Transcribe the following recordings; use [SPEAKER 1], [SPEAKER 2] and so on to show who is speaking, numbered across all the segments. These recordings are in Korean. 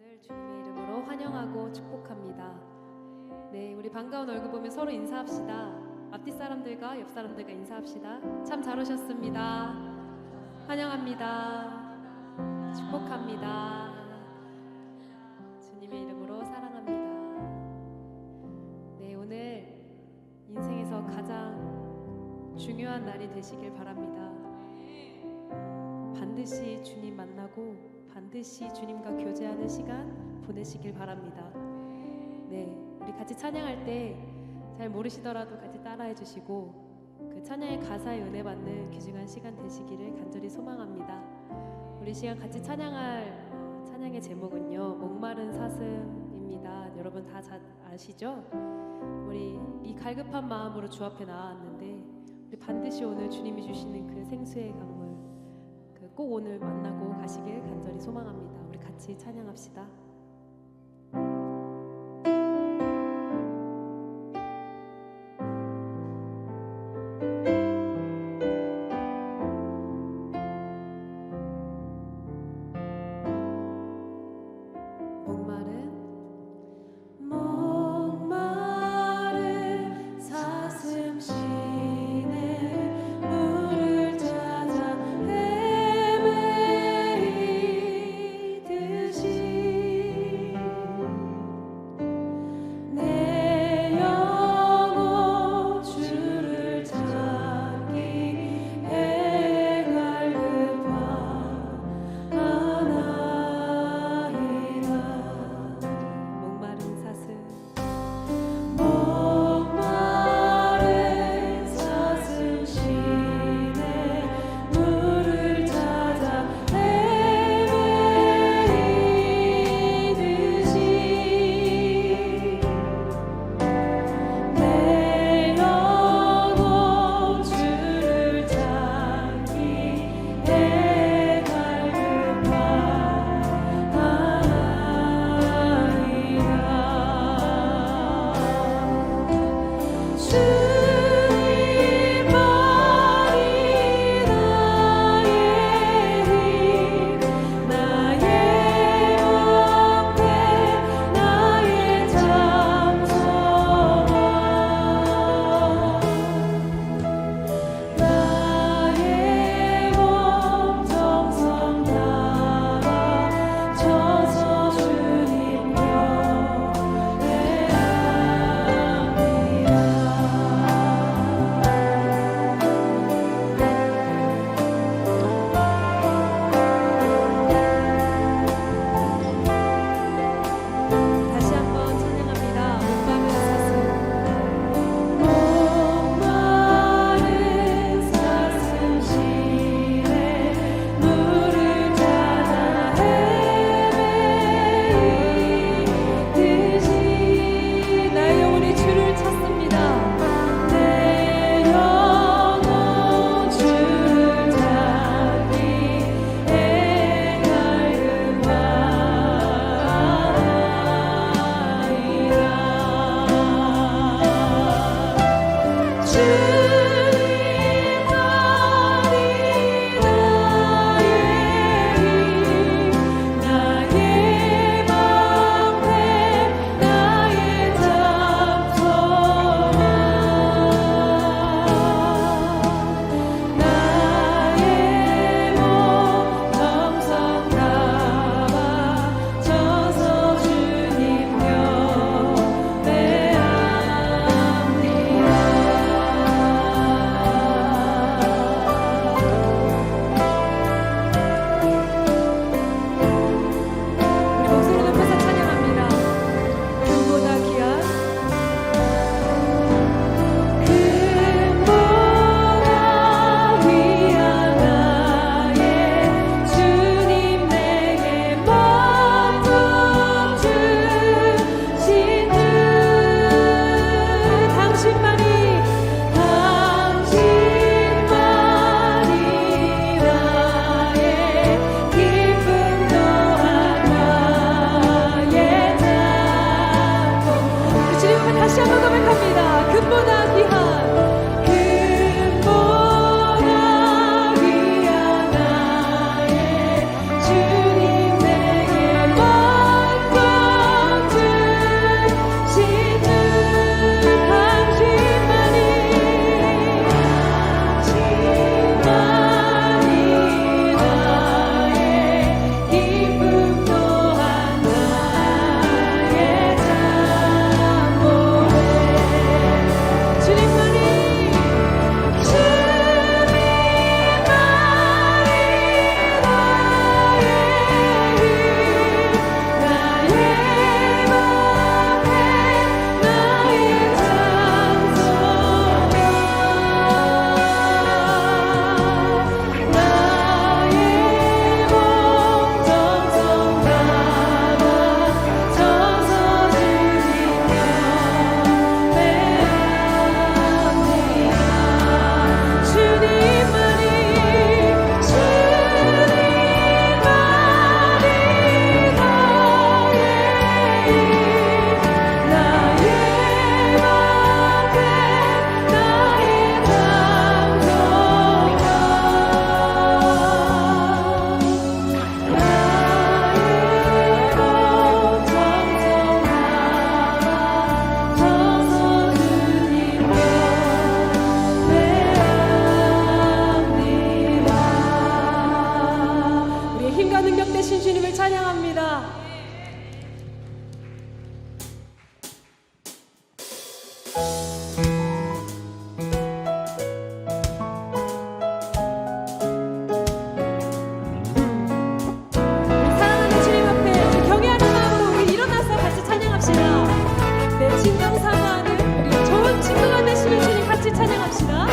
[SPEAKER 1] 여러분을 주님의 이름으로 환영하고 축복합니다. 네, 우리 반가운 얼굴 보면 서로 인사합시다. 앞뒤 사람들과 옆 사람들과 인사합시다. 참 잘 오셨습니다. 환영합니다. 축복합니다. 주님의 이름으로 사랑합니다. 네, 오늘 인생에서 가장 중요한 날이 되시길 바랍니다. 반드시 주님 만나고 반드시 주님과 교제하는 시간 보내시길 바랍니다. 네, 우리 같이 찬양할 때 잘 모르시더라도 같이 따라해 주시고 그 찬양의 가사에 은혜 받는 귀중한 시간 되시기를 간절히 소망합니다. 우리 시간 같이 찬양할 찬양의 제목은요, 목마른 사슴입니다. 여러분 다 잘 아시죠? 우리 이 갈급한 마음으로 주 앞에 나왔는데 우리 반드시 오늘 주님이 주시는 그 생수의 강물 꼭 오늘 만나고 가시길 간절히 소망합니다. 우리 같이 찬양합시다.
[SPEAKER 2] 듯이
[SPEAKER 1] 찬양합니다. 사랑하는 주님 앞에 경외하는 마음으로 우리 일어나서 같이 찬양합시다. 네, 진정 사모하는 우리 좋은 친구가 되시는 주님 같이 찬양합시다.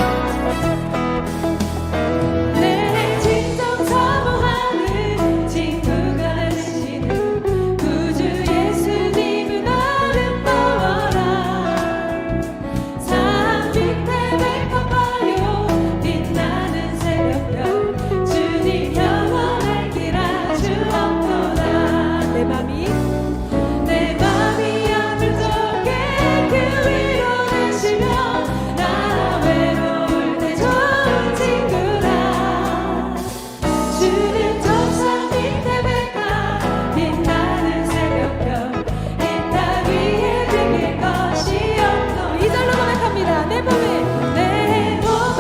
[SPEAKER 1] 내 진정 사모하는 친구가 되시는 구주 예수님은 아름다워라. 산 밑에 매콤하여 빛나는 새벽별 주님 영원할 길 아주 없도다. 내 맘이 아플 적에 그 위로 되시며 나 외로울 때 좋은 친구라. 주는 저산 밑에 백화 빛나는 새벽별 이 땅 위에 비길 것이 없노. 이 절로 고백합니다. 내 몸에 모든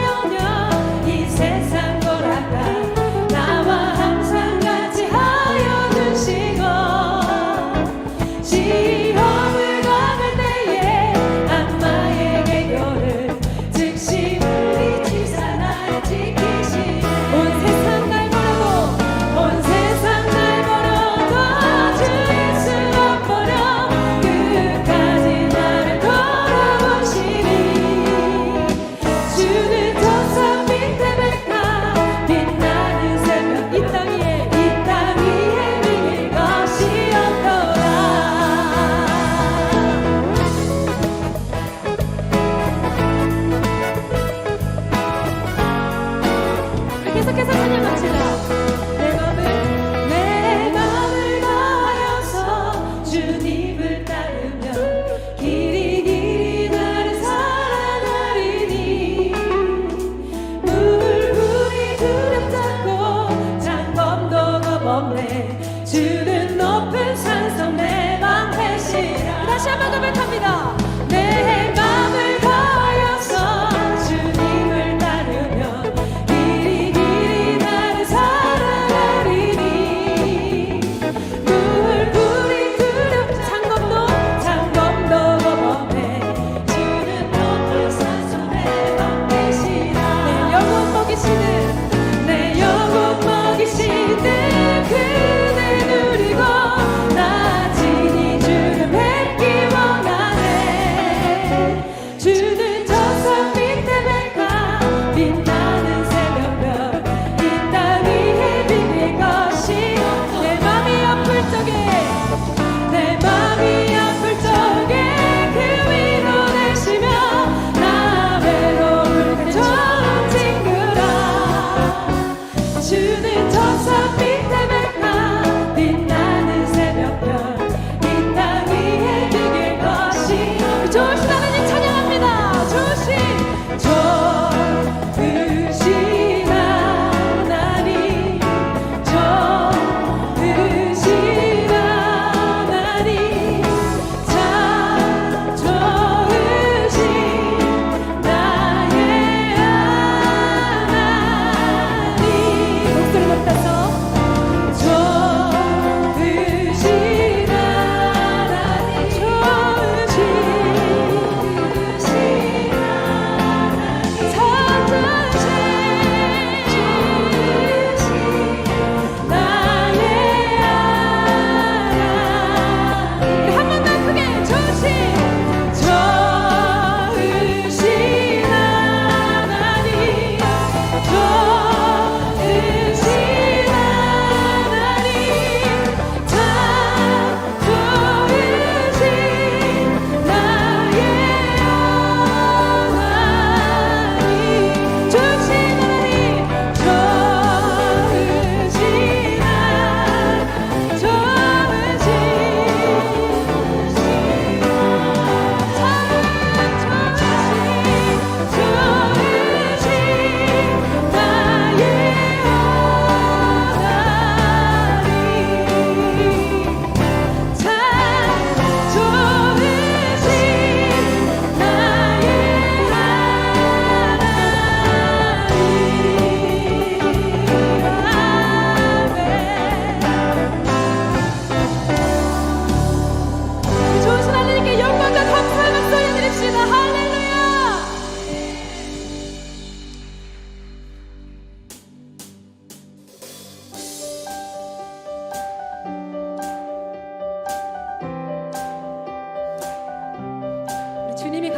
[SPEAKER 1] 영역 이 세상 돌아가 나와 항상 같이 하여 주시고 시험을 당할 때에 악마의 계교를 즉시 물리치사 날 지키시. 온 세상 날 버려도 주 예수 못 버려 끝까지 나를 돌아보시니. 주는 저산 밑에 백화 빛나는 새벽 이 땅 위에 비길 것이 없도다. 우리 계속해서 찬양합시다. 내 맘을 다하여서 주님을 따르며 길이 나를 사랑하리니. 물불이 두렵다고 장범도 겁없네. 주는 높은 산성 내 맘 되시라. 다시 한번 고백합니다. 내 맘을 다하여서 주님을 따르며 길이 나를 사랑하리니. 물불이 두렵 장검도 겁없네. 주는 높은 산성 내 맘 되시라. 내 영혼 먹이시는 그대 누리고 나 진히 주를 뵙기 원하네.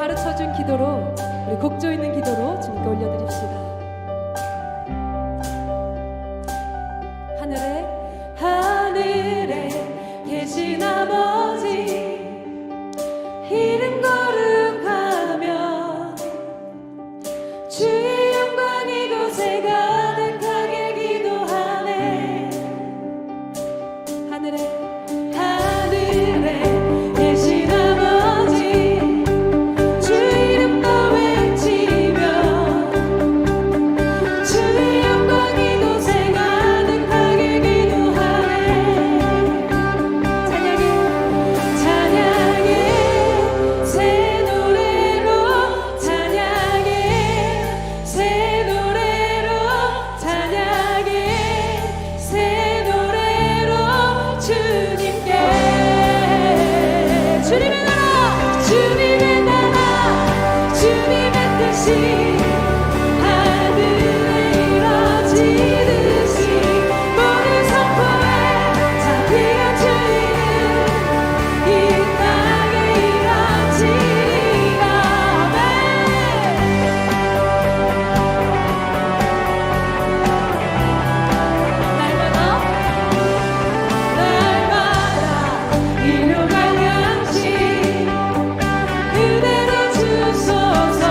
[SPEAKER 1] 가르쳐준 기도로, 우리 곡조 있는 기도로 주님께 올려드립시다. 하늘에 계신 아버지, 이름 거룩하며 주의 영광 이곳에 가득하게 기도하네. 하늘에 계신 아버지, 주 이름도 외치며 주의 영광 이곳에 가득하게 기도하네. 찬양의 새 노래로, 찬양의 새 노래로, 찬양의 새 노래로 주님께, 주님의 나라, 주님의 나라, 주님의 뜻이 하늘에 이루어지듯이 모든 선포에 자비한 주 이름 이 땅에 이루어지리라. 날마다 일용할 양식 그대로 주소서.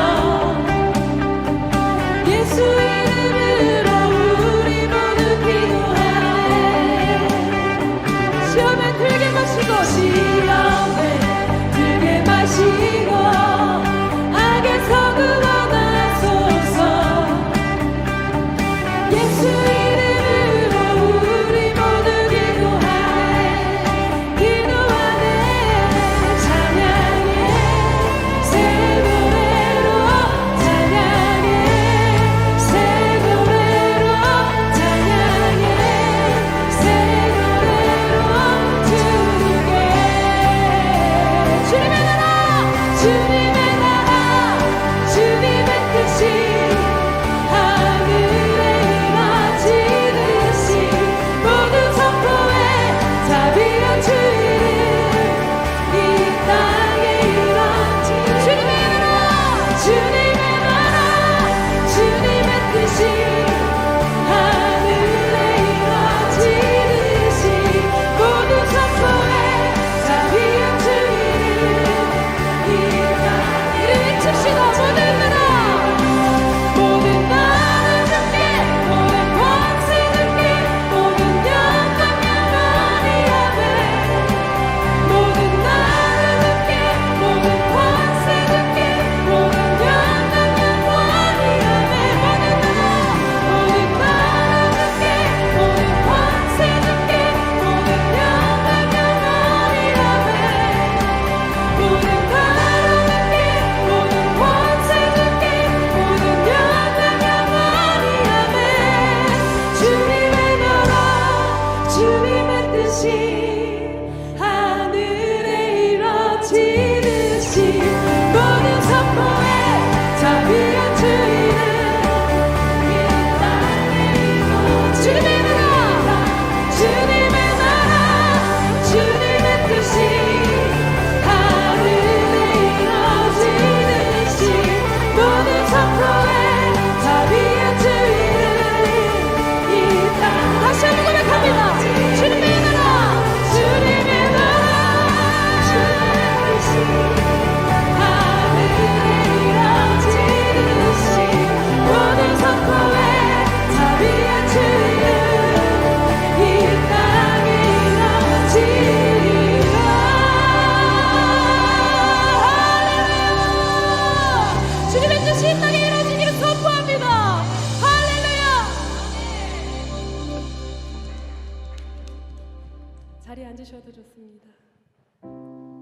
[SPEAKER 1] 예수 이름으로 우리 모두 기도하네. 시험에 들게 마시고, 시험에 들게 마시고 악에서 구원하소서. 예수 이름으로 우리 모두 기도하네. 찬양의 새 노래로, 찬양의 새 노래로, 찬양의 새 노래로 주님께. 주님의 나라, 주님의 나라, 주님의 뜻이 하늘에 이루어지듯이 모든 선포에 자비한 주 이름 이 땅에 이루어지리. 주님의 나라, 주님의 뜻이 하늘에 이루어지듯이 모든 선포에 자비한 주 이름 이 땅에. 이름 외칩시다. 모든 나라 주께, 모든 권세 주께, 모든 영광 영원히 아멘. 모든 나라 주께, 모든 권세 주께, 모든 영광 영원히 아멘. 모든 나라 주께, 모든 권세 주께, 모든 영광 영원히 아멘. 모든 나라 주께, 모든 권세 주께, 모든 영광 영원히 아멘. 주님의 나라, 주님의 뜻이 하늘에 이루어지듯이 모든 선포에 자비한 주 이름 이 땅에 이루어지리. 주님의 나라, 주님의 뜻이 하늘에 이루어지듯이 모든 선포에 자비한 주 이름 이 땅. 다시 한번 고백합니다. 주님의 나라, 주님의 나라, 주님의 뜻이 하늘에 이루어지듯이 모든 선포에 자비한 주 이름 이 땅에 이루어지리라. 할렐루야. 주님의 뜻이 이 땅에 이루어지기를 선포합니다. 할렐루야. 자리에 앉으셔도 좋습니다.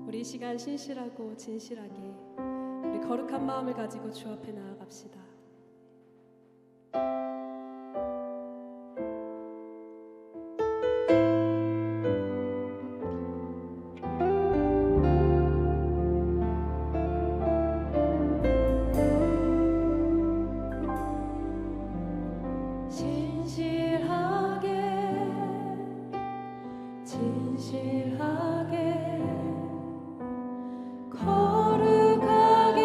[SPEAKER 1] 우리 이 시간 신실하고 진실하게 우리 거룩한 마음을 가지고 주 앞에 나아갑시다. 진실하게 거룩하게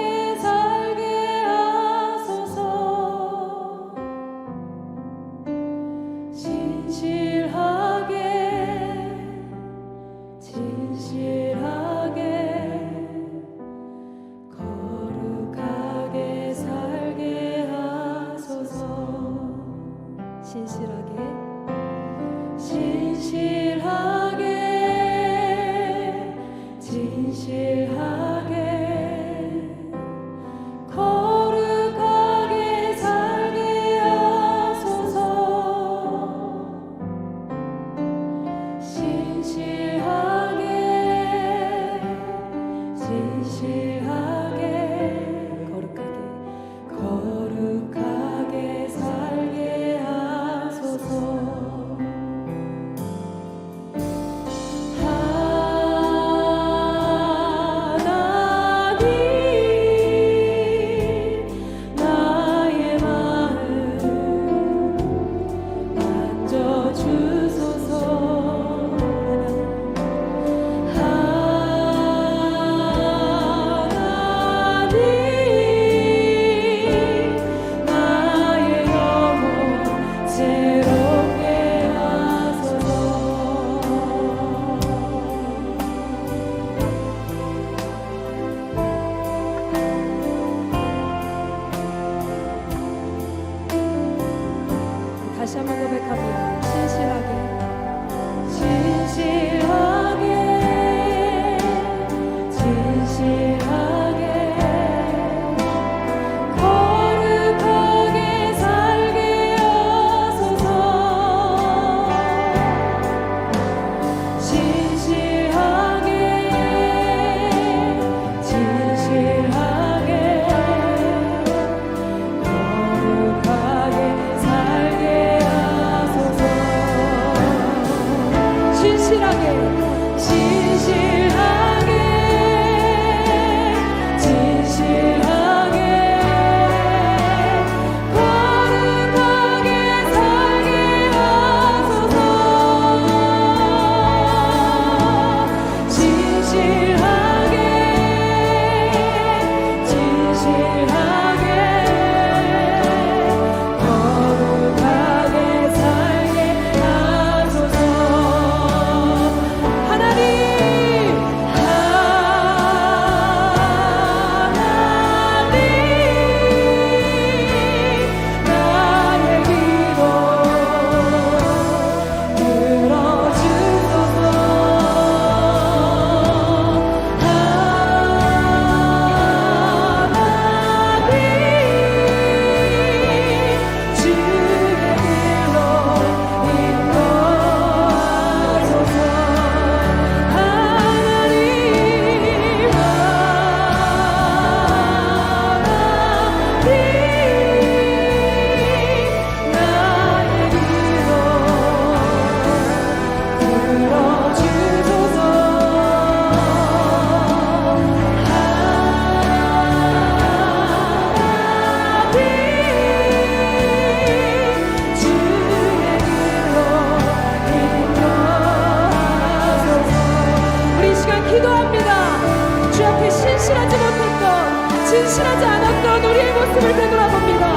[SPEAKER 1] 진실하지 않았던 우리의 모습을 되돌아봅니다.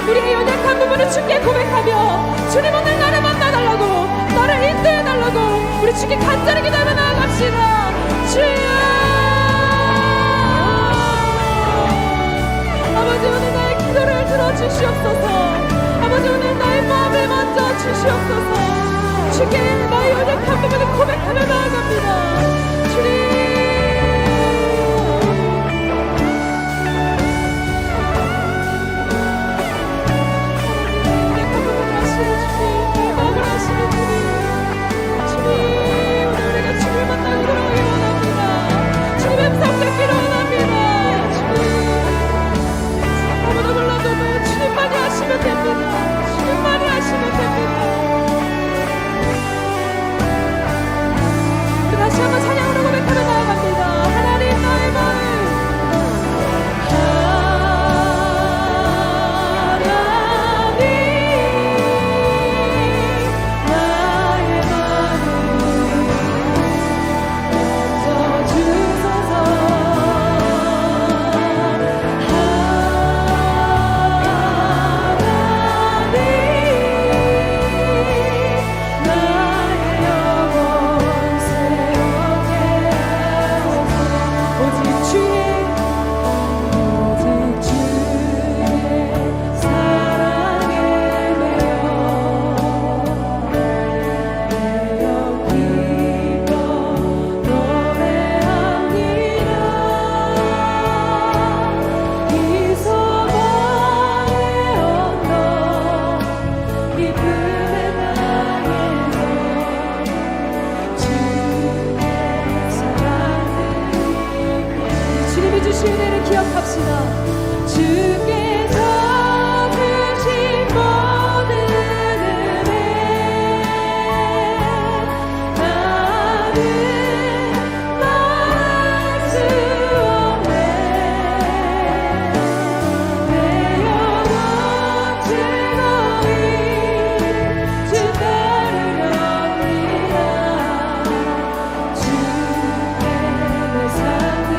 [SPEAKER 1] 우리의 연약한 부분을 주께 고백하며 주님 오늘 나를 만나달라고, 나를 인도해달라고 우리 주께 간절히 기도하며 나아갑시다. 주여, 아버지 오늘 나의 기도를 들어주시옵소서. 아버지 오늘 나의 마음을 만져 주시옵소서. 주께 나의 연약한 부분을 고백하며 나아갑니다. 주님, 다시 한번 찬양으로 고백하며 나아갑니다. 하나님 나의 마음, 주의 은혜를 기억합시다. 주께서 주신 모든 은혜 나는 말할 수 없네. 내 영혼 즐거이 주 따르렵니다. 주께 내 삶을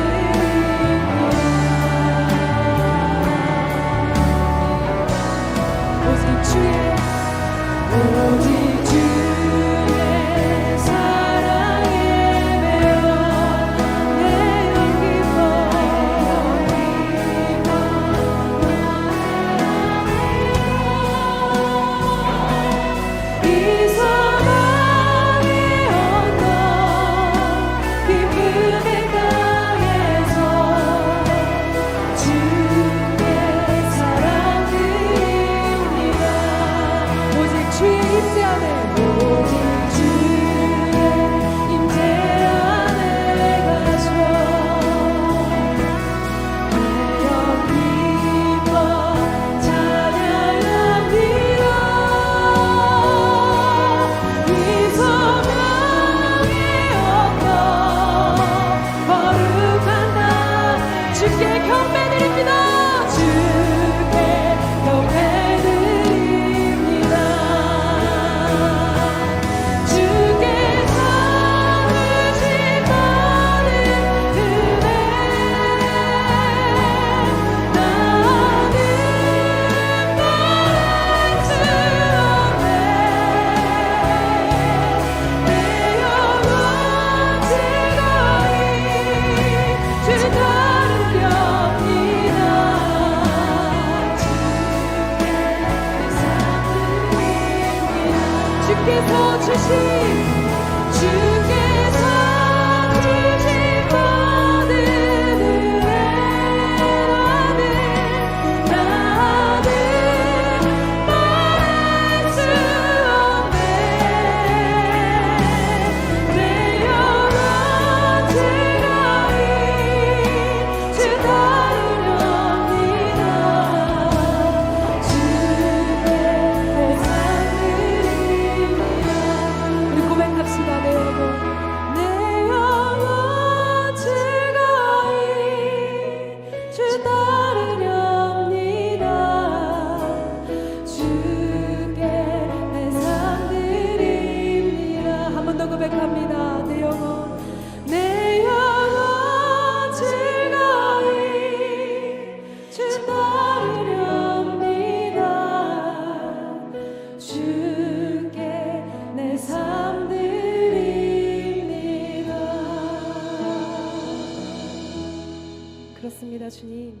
[SPEAKER 1] 주셨습니다. 주님,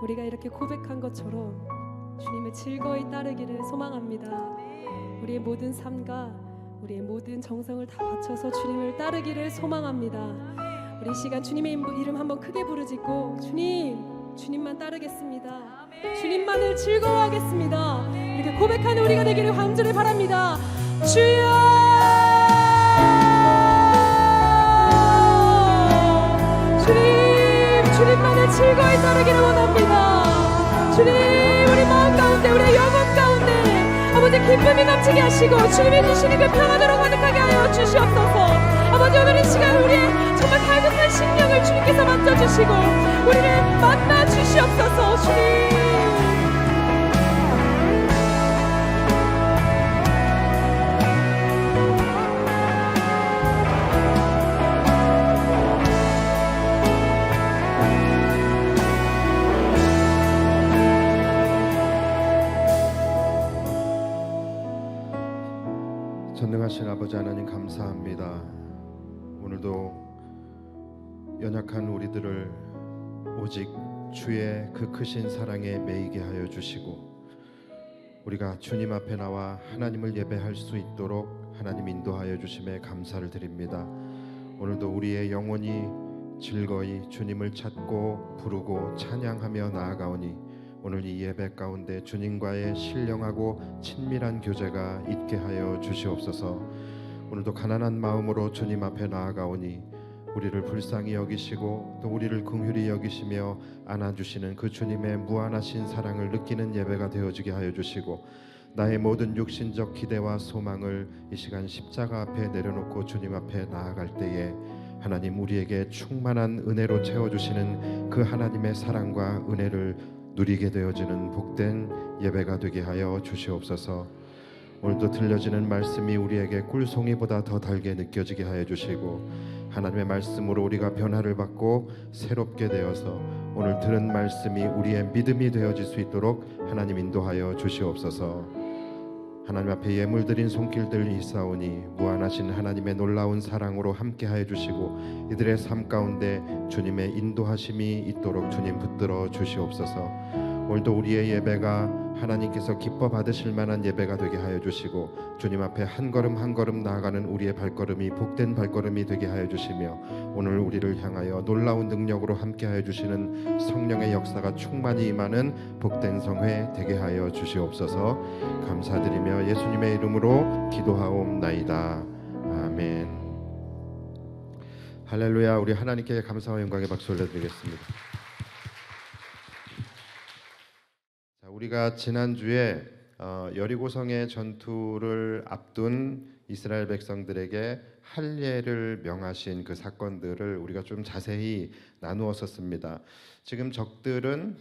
[SPEAKER 1] 우리가 이렇게 고백한 것처럼 주님을 즐거이 따르기를 소망합니다. 우리의 모든 삶과 우리의 모든 정성을 다 바쳐서 주님을 따르기를 소망합니다. 우리 이 시간 주님의 이름 한번 크게 부르짖고 주님만 따르겠습니다. 주님만을 즐거워하겠습니다. 이렇게 고백하는 우리가 되기를 간절히 바랍니다. 주여, 주님만을 즐거이 따르기를 원합니다. 주님, 우리 마음 가운데, 우리의 영혼 가운데 아버지 기쁨이 넘치게 하시고 주님이 주시는 그 평안으로 가득하게 하여 주시옵소서. 아버지, 오늘 이 시간 우리의 정말 다급한 심령을 주님께서 만져주시고 우리를 만나 주시옵소서. 주님,
[SPEAKER 2] 전능하신 아버지 하나님, 감사합니다. 오늘도 연약한 우리들을 오직 주의 그 크신 사랑에 매이게 하여 주시고 우리가 주님 앞에 나와 하나님을 예배할 수 있도록 하나님 인도하여 주심에 감사를 드립니다. 오늘도 우리의 영혼이 즐거이 주님을 찾고 부르고 찬양하며 나아가오니 오늘 이 예배 가운데 주님과의 신령하고 친밀한 교제가 있게 하여 주시옵소서. 오늘도 가난한 마음으로 주님 앞에 나아가오니 우리를 불쌍히 여기시고 또 우리를 긍휼히 여기시며 안아주시는 그 주님의 무한하신 사랑을 느끼는 예배가 되어지게 하여 주시고 나의 모든 육신적 기대와 소망을 이 시간 십자가 앞에 내려놓고 주님 앞에 나아갈 때에 하나님, 우리에게 충만한 은혜로 채워주시는 그 하나님의 사랑과 은혜를 누리게 되어지는 복된 예배가 되게 하여 주시옵소서. 오늘도 들려지는 말씀이 우리에게 꿀송이보다 더 달게 느껴지게 하여 주시고 하나님의 말씀으로 우리가 변화를 받고 새롭게 되어서 오늘 들은 말씀이 우리의 믿음이 되어질 수 있도록 하나님 인도하여 주시옵소서. 하나님 앞에 예물 드린 손길들 있사오니 무한하신 하나님의 놀라운 사랑으로 함께하여 주시고 이들의 삶 가운데 주님의 인도하심이 있도록 주님 붙들어 주시옵소서. 오늘도 우리의 예배가 하나님께서 기뻐 받으실 만한 예배가 되게 하여 주시고 주님 앞에 한 걸음 한 걸음 나아가는 우리의 발걸음이 복된 발걸음이 되게 하여 주시며 오늘 우리를 향하여 놀라운 능력으로 함께 하여 주시는 성령의 역사가 충만히 임하는 복된 성회 되게 하여 주시옵소서. 감사드리며 예수님의 이름으로 기도하옵나이다. 아멘. 할렐루야. 우리 하나님께 감사와 영광의 박수 올려드리겠습니다. 우리가 지난주에 여리고성의 전투를 앞둔 이스라엘 백성들에게 할례를 명하신 그 사건들을 우리가 좀 자세히 나누었었습니다. 지금 적들은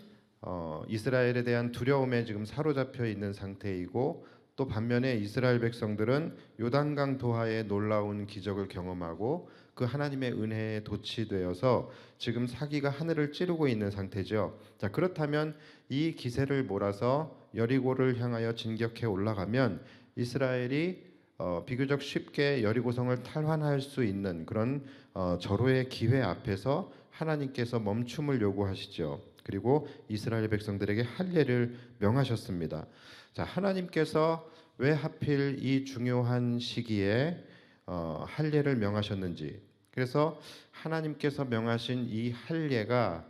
[SPEAKER 2] 이스라엘에 대한 두려움에 지금 사로잡혀 있는 상태이고 또 반면에 이스라엘 백성들은 요단강 도하의 놀라운 기적을 경험하고 그 하나님의 은혜에 도취되어서 지금 사기가 하늘을 찌르고 있는 상태죠. 자, 그렇다면 이 기세를 몰아서 여리고를 향하여 진격해 올라가면 이스라엘이 비교적 쉽게 여리고성을 탈환할 수 있는 그런 절호의 기회 앞에서 하나님께서 멈춤을 요구하시죠. 그리고 이스라엘 백성들에게 할례를 명하셨습니다. 자, 하나님께서 왜 하필 이 중요한 시기에 할례를 명하셨는지, 그래서 하나님께서 명하신 이 할례가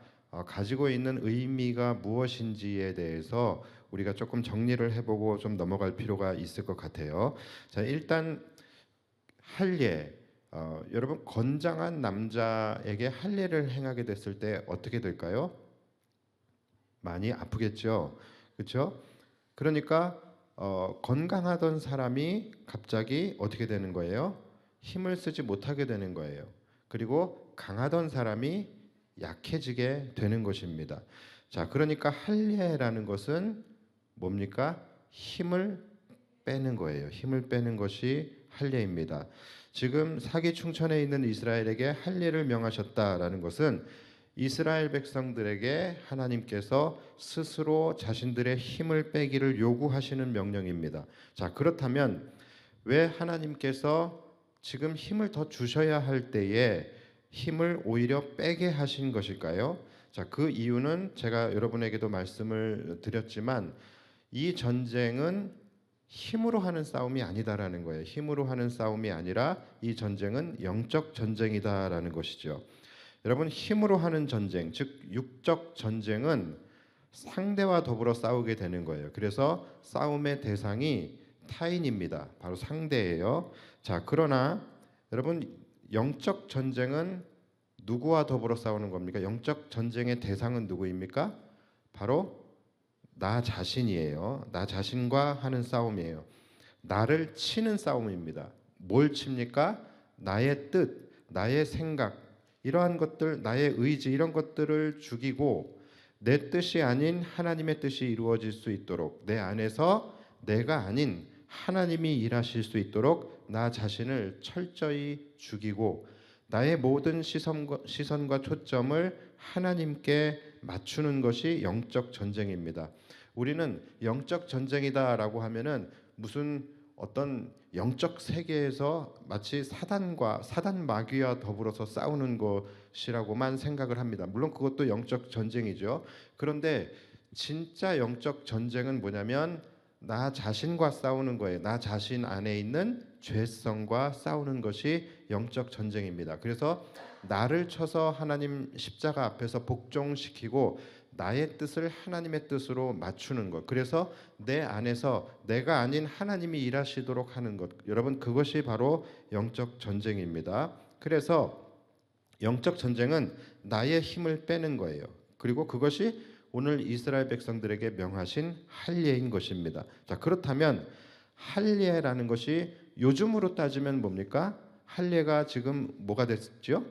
[SPEAKER 2] 가지고 있는 의미가 무엇인지에 대해서 우리가 조금 정리를 해보고 좀 넘어갈 필요가 있을 것 같아요. 자, 일단 할례, 여러분 건장한 남자에게 할례를 행하게 됐을 때 어떻게 될까요? 많이 아프겠죠, 그렇죠? 그러니까 건강하던 사람이 갑자기 어떻게 되는 거예요? 힘을 쓰지 못하게 되는 거예요. 그리고 강하던 사람이 약해지게 되는 것입니다. 자, 그러니까 할례라는 것은 뭡니까? 힘을 빼는 거예요. 힘을 빼는 것이 할례입니다. 지금 사기충천에 있는 이스라엘에게 할례를 명하셨다라는 것은 이스라엘 백성들에게 하나님께서 스스로 자신들의 힘을 빼기를 요구하시는 명령입니다. 자, 그렇다면 왜 하나님께서 지금 힘을 더 주셔야 할 때에 힘을 오히려 빼게 하신 것일까요? 자, 그 이유는 제가 여러분에게도 말씀을 드렸지만 이 전쟁은 힘으로 하는 싸움이 아니다라는 거예요. 힘으로 하는 싸움이 아니라 이 전쟁은 영적 전쟁이다라는 것이죠. 여러분, 힘으로 하는 전쟁, 즉 육적 전쟁은 상대와 더불어 싸우게 되는 거예요. 그래서 싸움의 대상이 타인입니다. 바로 상대예요. 자, 그러나 여러분, 영적 전쟁은 누구와 더불어 싸우는 겁니까? 영적 전쟁의 대상은 누구입니까? 바로 나 자신이에요. 나 자신과 하는 싸움이에요. 나를 치는 싸움입니다. 뭘 칩니까? 나의 뜻, 나의 생각, 이러한 것들, 나의 의지, 이런 것들을 죽이고 내 뜻이 아닌 하나님의 뜻이 이루어질 수 있도록, 내 안에서 내가 아닌 하나님이 일하실 수 있도록 나 자신을 철저히 죽이고 나의 모든 시선과 초점을 하나님께 맞추는 것이 영적 전쟁입니다. 우리는 영적 전쟁이다라고 하면은 무슨 어떤 영적 세계에서 마치 사단 마귀와 더불어서 싸우는 것이라고만 생각을 합니다. 물론 그것도 영적 전쟁이죠. 그런데 진짜 영적 전쟁은 뭐냐면 나 자신과 싸우는 거예요. 나 자신 안에 있는 죄성과 싸우는 것이 영적 전쟁입니다. 그래서 나를 쳐서 하나님 십자가 앞에서 복종시키고 나의 뜻을 하나님의 뜻으로 맞추는 것. 그래서 내 안에서 내가 아닌 하나님이 일하시도록 하는 것. 여러분, 그것이 바로 영적 전쟁입니다. 그래서 영적 전쟁은 나의 힘을 빼는 거예요. 그리고 그것이 오늘 이스라엘 백성들에게 명하신 할례인 것입니다. 자, 그렇다면 할례라는 것이 요즘으로 따지면 뭡니까? 할례가 지금 뭐가 됐죠?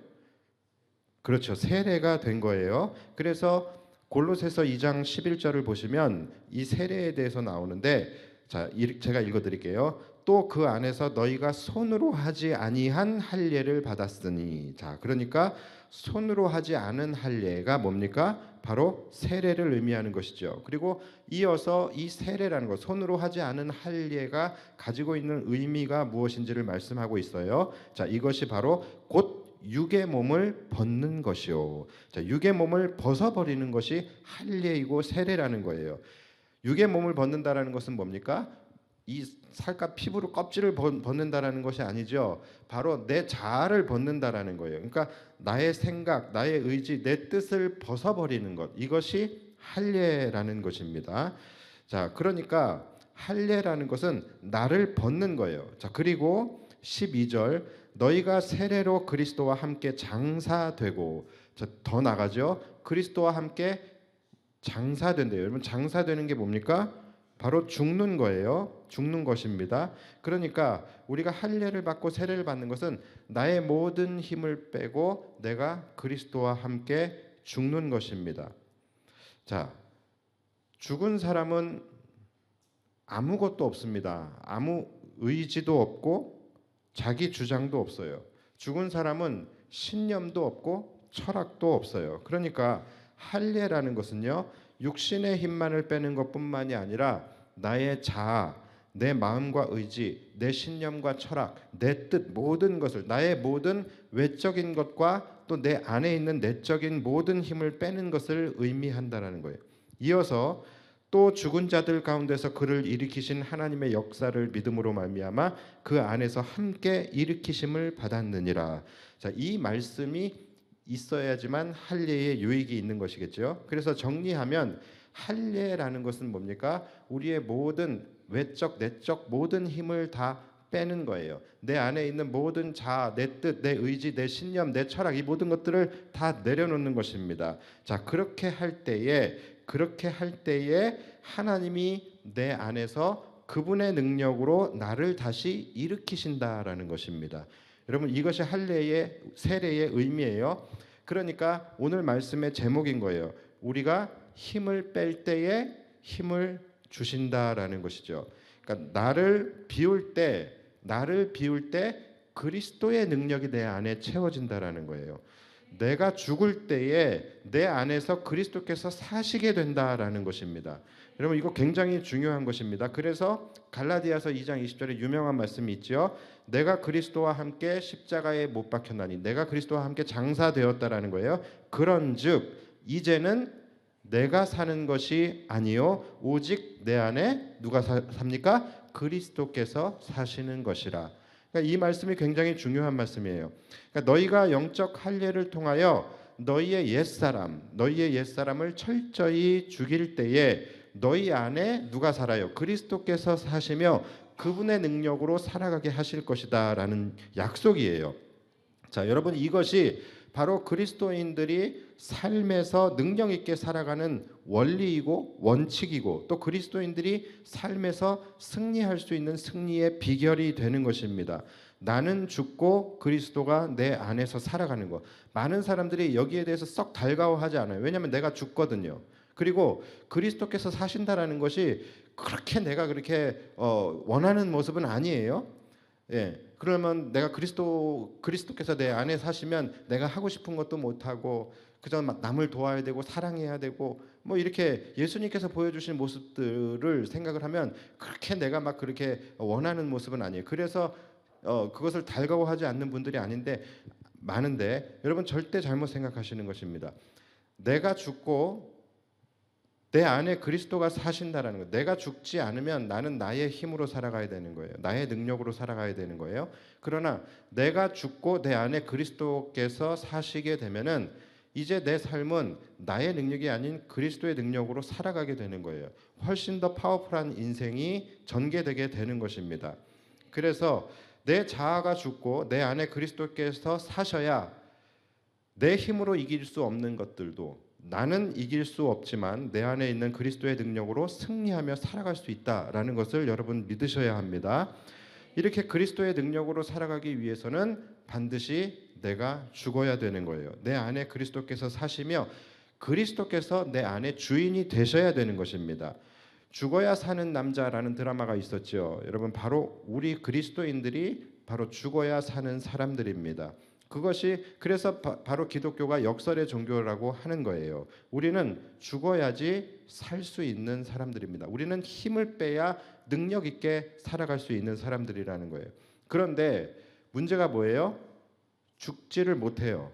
[SPEAKER 2] 그렇죠. 세례가 된 거예요. 그래서 골로새서 2장 11절을 보시면 이 세례에 대해서 나오는데, 자, 제가 읽어드릴게요. 또 그 안에서 너희가 손으로 하지 아니한 할례를 받았으니. 자, 그러니까 손으로 하지 않은 할례가 뭡니까? 바로 세례를 의미하는 것이죠. 그리고 이어서 이 세례라는 것, 손으로 하지 않은 할례가 가지고 있는 의미가 무엇인지를 말씀하고 있어요. 자, 이것이 바로 곧 육의 몸을 벗는 것이요. 자, 육의 몸을 벗어버리는 것이 할례이고 세례라는 거예요. 육의 몸을 벗는다라는 것은 뭡니까? 이 살갗 피부로 껍질을 벗는다라는 것이 아니죠. 바로 내 자아를 벗는다라는 거예요. 그러니까 나의 생각, 나의 의지, 내 뜻을 벗어버리는 것. 이것이 할례라는 것입니다. 자, 그러니까 할례라는 것은 나를 벗는 거예요. 자, 그리고 12절 너희가 세례로 그리스도와 함께 장사되고, 자, 더 나가죠. 그리스도와 함께 장사된대요. 여러분, 장사되는 게 뭡니까? 바로 죽는 거예요. 죽는 것입니다. 그러니까 우리가 할례를 받고 세례를 받는 것은 나의 모든 힘을 빼고 내가 그리스도와 함께 죽는 것입니다. 자, 죽은 사람은 아무것도 없습니다. 아무 의지도 없고 자기 주장도 없어요. 죽은 사람은 신념도 없고 철학도 없어요. 그러니까 할례라는 것은요, 육신의 힘만을 빼는 것뿐만이 아니라 나의 자아, 내 마음과 의지, 내 신념과 철학, 내 뜻, 모든 것을, 나의 모든 외적인 것과 또 내 안에 있는 내적인 모든 힘을 빼는 것을 의미한다라는 거예요. 이어서 또 죽은 자들 가운데서 그를 일으키신 하나님의 역사를 믿음으로 말미암아 그 안에서 함께 일으키심을 받았느니라. 자, 이 말씀이 있어야지만 할례의 유익이 있는 것이겠죠. 그래서 정리하면 할례라는 것은 뭡니까? 우리의 모든 외적, 내적 모든 힘을 다 빼는 거예요. 내 안에 있는 모든 자아, 내 뜻, 내 의지, 내 신념, 내 철학, 이 모든 것들을 다 내려놓는 것입니다. 자, 그렇게 할 때에 하나님이 내 안에서 그분의 능력으로 나를 다시 일으키신다라는 것입니다. 여러분, 이것이 할례의 세례의 의미예요. 그러니까 오늘 말씀의 제목인 거예요. 우리가 힘을 뺄 때에 힘을 주신다라는 것이죠. 그러니까 나를 비울 때 그리스도의 능력이 내 안에 채워진다라는 거예요. 내가 죽을 때에 내 안에서 그리스도께서 사시게 된다라는 것입니다. 여러분, 이거 굉장히 중요한 것입니다. 그래서 갈라디아서 2장 20절에 유명한 말씀이 있죠. 내가 그리스도와 함께 십자가에 못 박혔나니, 내가 그리스도와 함께 장사되었다라는 거예요. 그런즉 이제는 내가 사는 것이 아니요 오직 내 안에 누가 삽니까? 그리스도께서 사시는 것이라. 그러니까 이 말씀이 굉장히 중요한 말씀이에요. 그러니까 너희가 영적 할례를 통하여 너희의 옛사람을 철저히 죽일 때에 너희 안에 누가 살아요? 그리스도께서 사시며 그분의 능력으로 살아가게 하실 것이다라는 약속이에요. 자, 여러분, 이것이 바로 그리스도인들이 삶에서 능력 있게 살아가는 원리이고 원칙이고 또 그리스도인들이 삶에서 승리할 수 있는 승리의 비결이 되는 것입니다. 나는 죽고 그리스도가 내 안에서 살아가는 것. 많은 사람들이 여기에 대해서 썩 달가워하지 않아요. 왜냐하면 내가 죽거든요. 그리고 그리스도께서 사신다라는 것이 그렇게 내가 그렇게 원하는 모습은 아니에요. 예, 그러면 내가 그리스도께서 내 안에 사시면 내가 하고 싶은 것도 못 하고 그저 남을 도와야 되고 사랑해야 되고 뭐 이렇게 예수님께서 보여주신 모습들을 생각을 하면 그렇게 내가 막 그렇게 원하는 모습은 아니에요. 그래서 그것을 달가워하지 않는 분들이 아닌데 많은데 여러분 절대 잘못 생각하시는 것입니다. 내가 죽고 내 안에 그리스도가 사신다라는 것. 내가 죽지 않으면 나는 나의 힘으로 살아가야 되는 거예요. 나의 능력으로 살아가야 되는 거예요. 그러나 내가 죽고 내 안에 그리스도께서 사시게 되면은 이제 내 삶은 나의 능력이 아닌 그리스도의 능력으로 살아가게 되는 거예요. 훨씬 더 파워풀한 인생이 전개되게 되는 것입니다. 그래서 내 자아가 죽고 내 안에 그리스도께서 사셔야 내 힘으로 이길 수 없는 것들도 나는 이길 수 없지만 내 안에 있는 그리스도의 능력으로 승리하며 살아갈 수 있다라는 것을 여러분 믿으셔야 합니다. 이렇게 그리스도의 능력으로 살아가기 위해서는 반드시 내가 죽어야 되는 거예요. 내 안에 그리스도께서 사시며 그리스도께서 내 안에 주인이 되셔야 되는 것입니다. 죽어야 사는 남자라는 드라마가 있었죠. 여러분, 바로 우리 그리스도인들이 바로 죽어야 사는 사람들입니다. 그것이 그래서 바로 기독교가 역설의 종교라고 하는 거예요. 우리는 죽어야지 살 수 있는 사람들입니다. 우리는 힘을 빼야 능력 있게 살아갈 수 있는 사람들이라는 거예요. 그런데 문제가 뭐예요? 죽지를 못해요.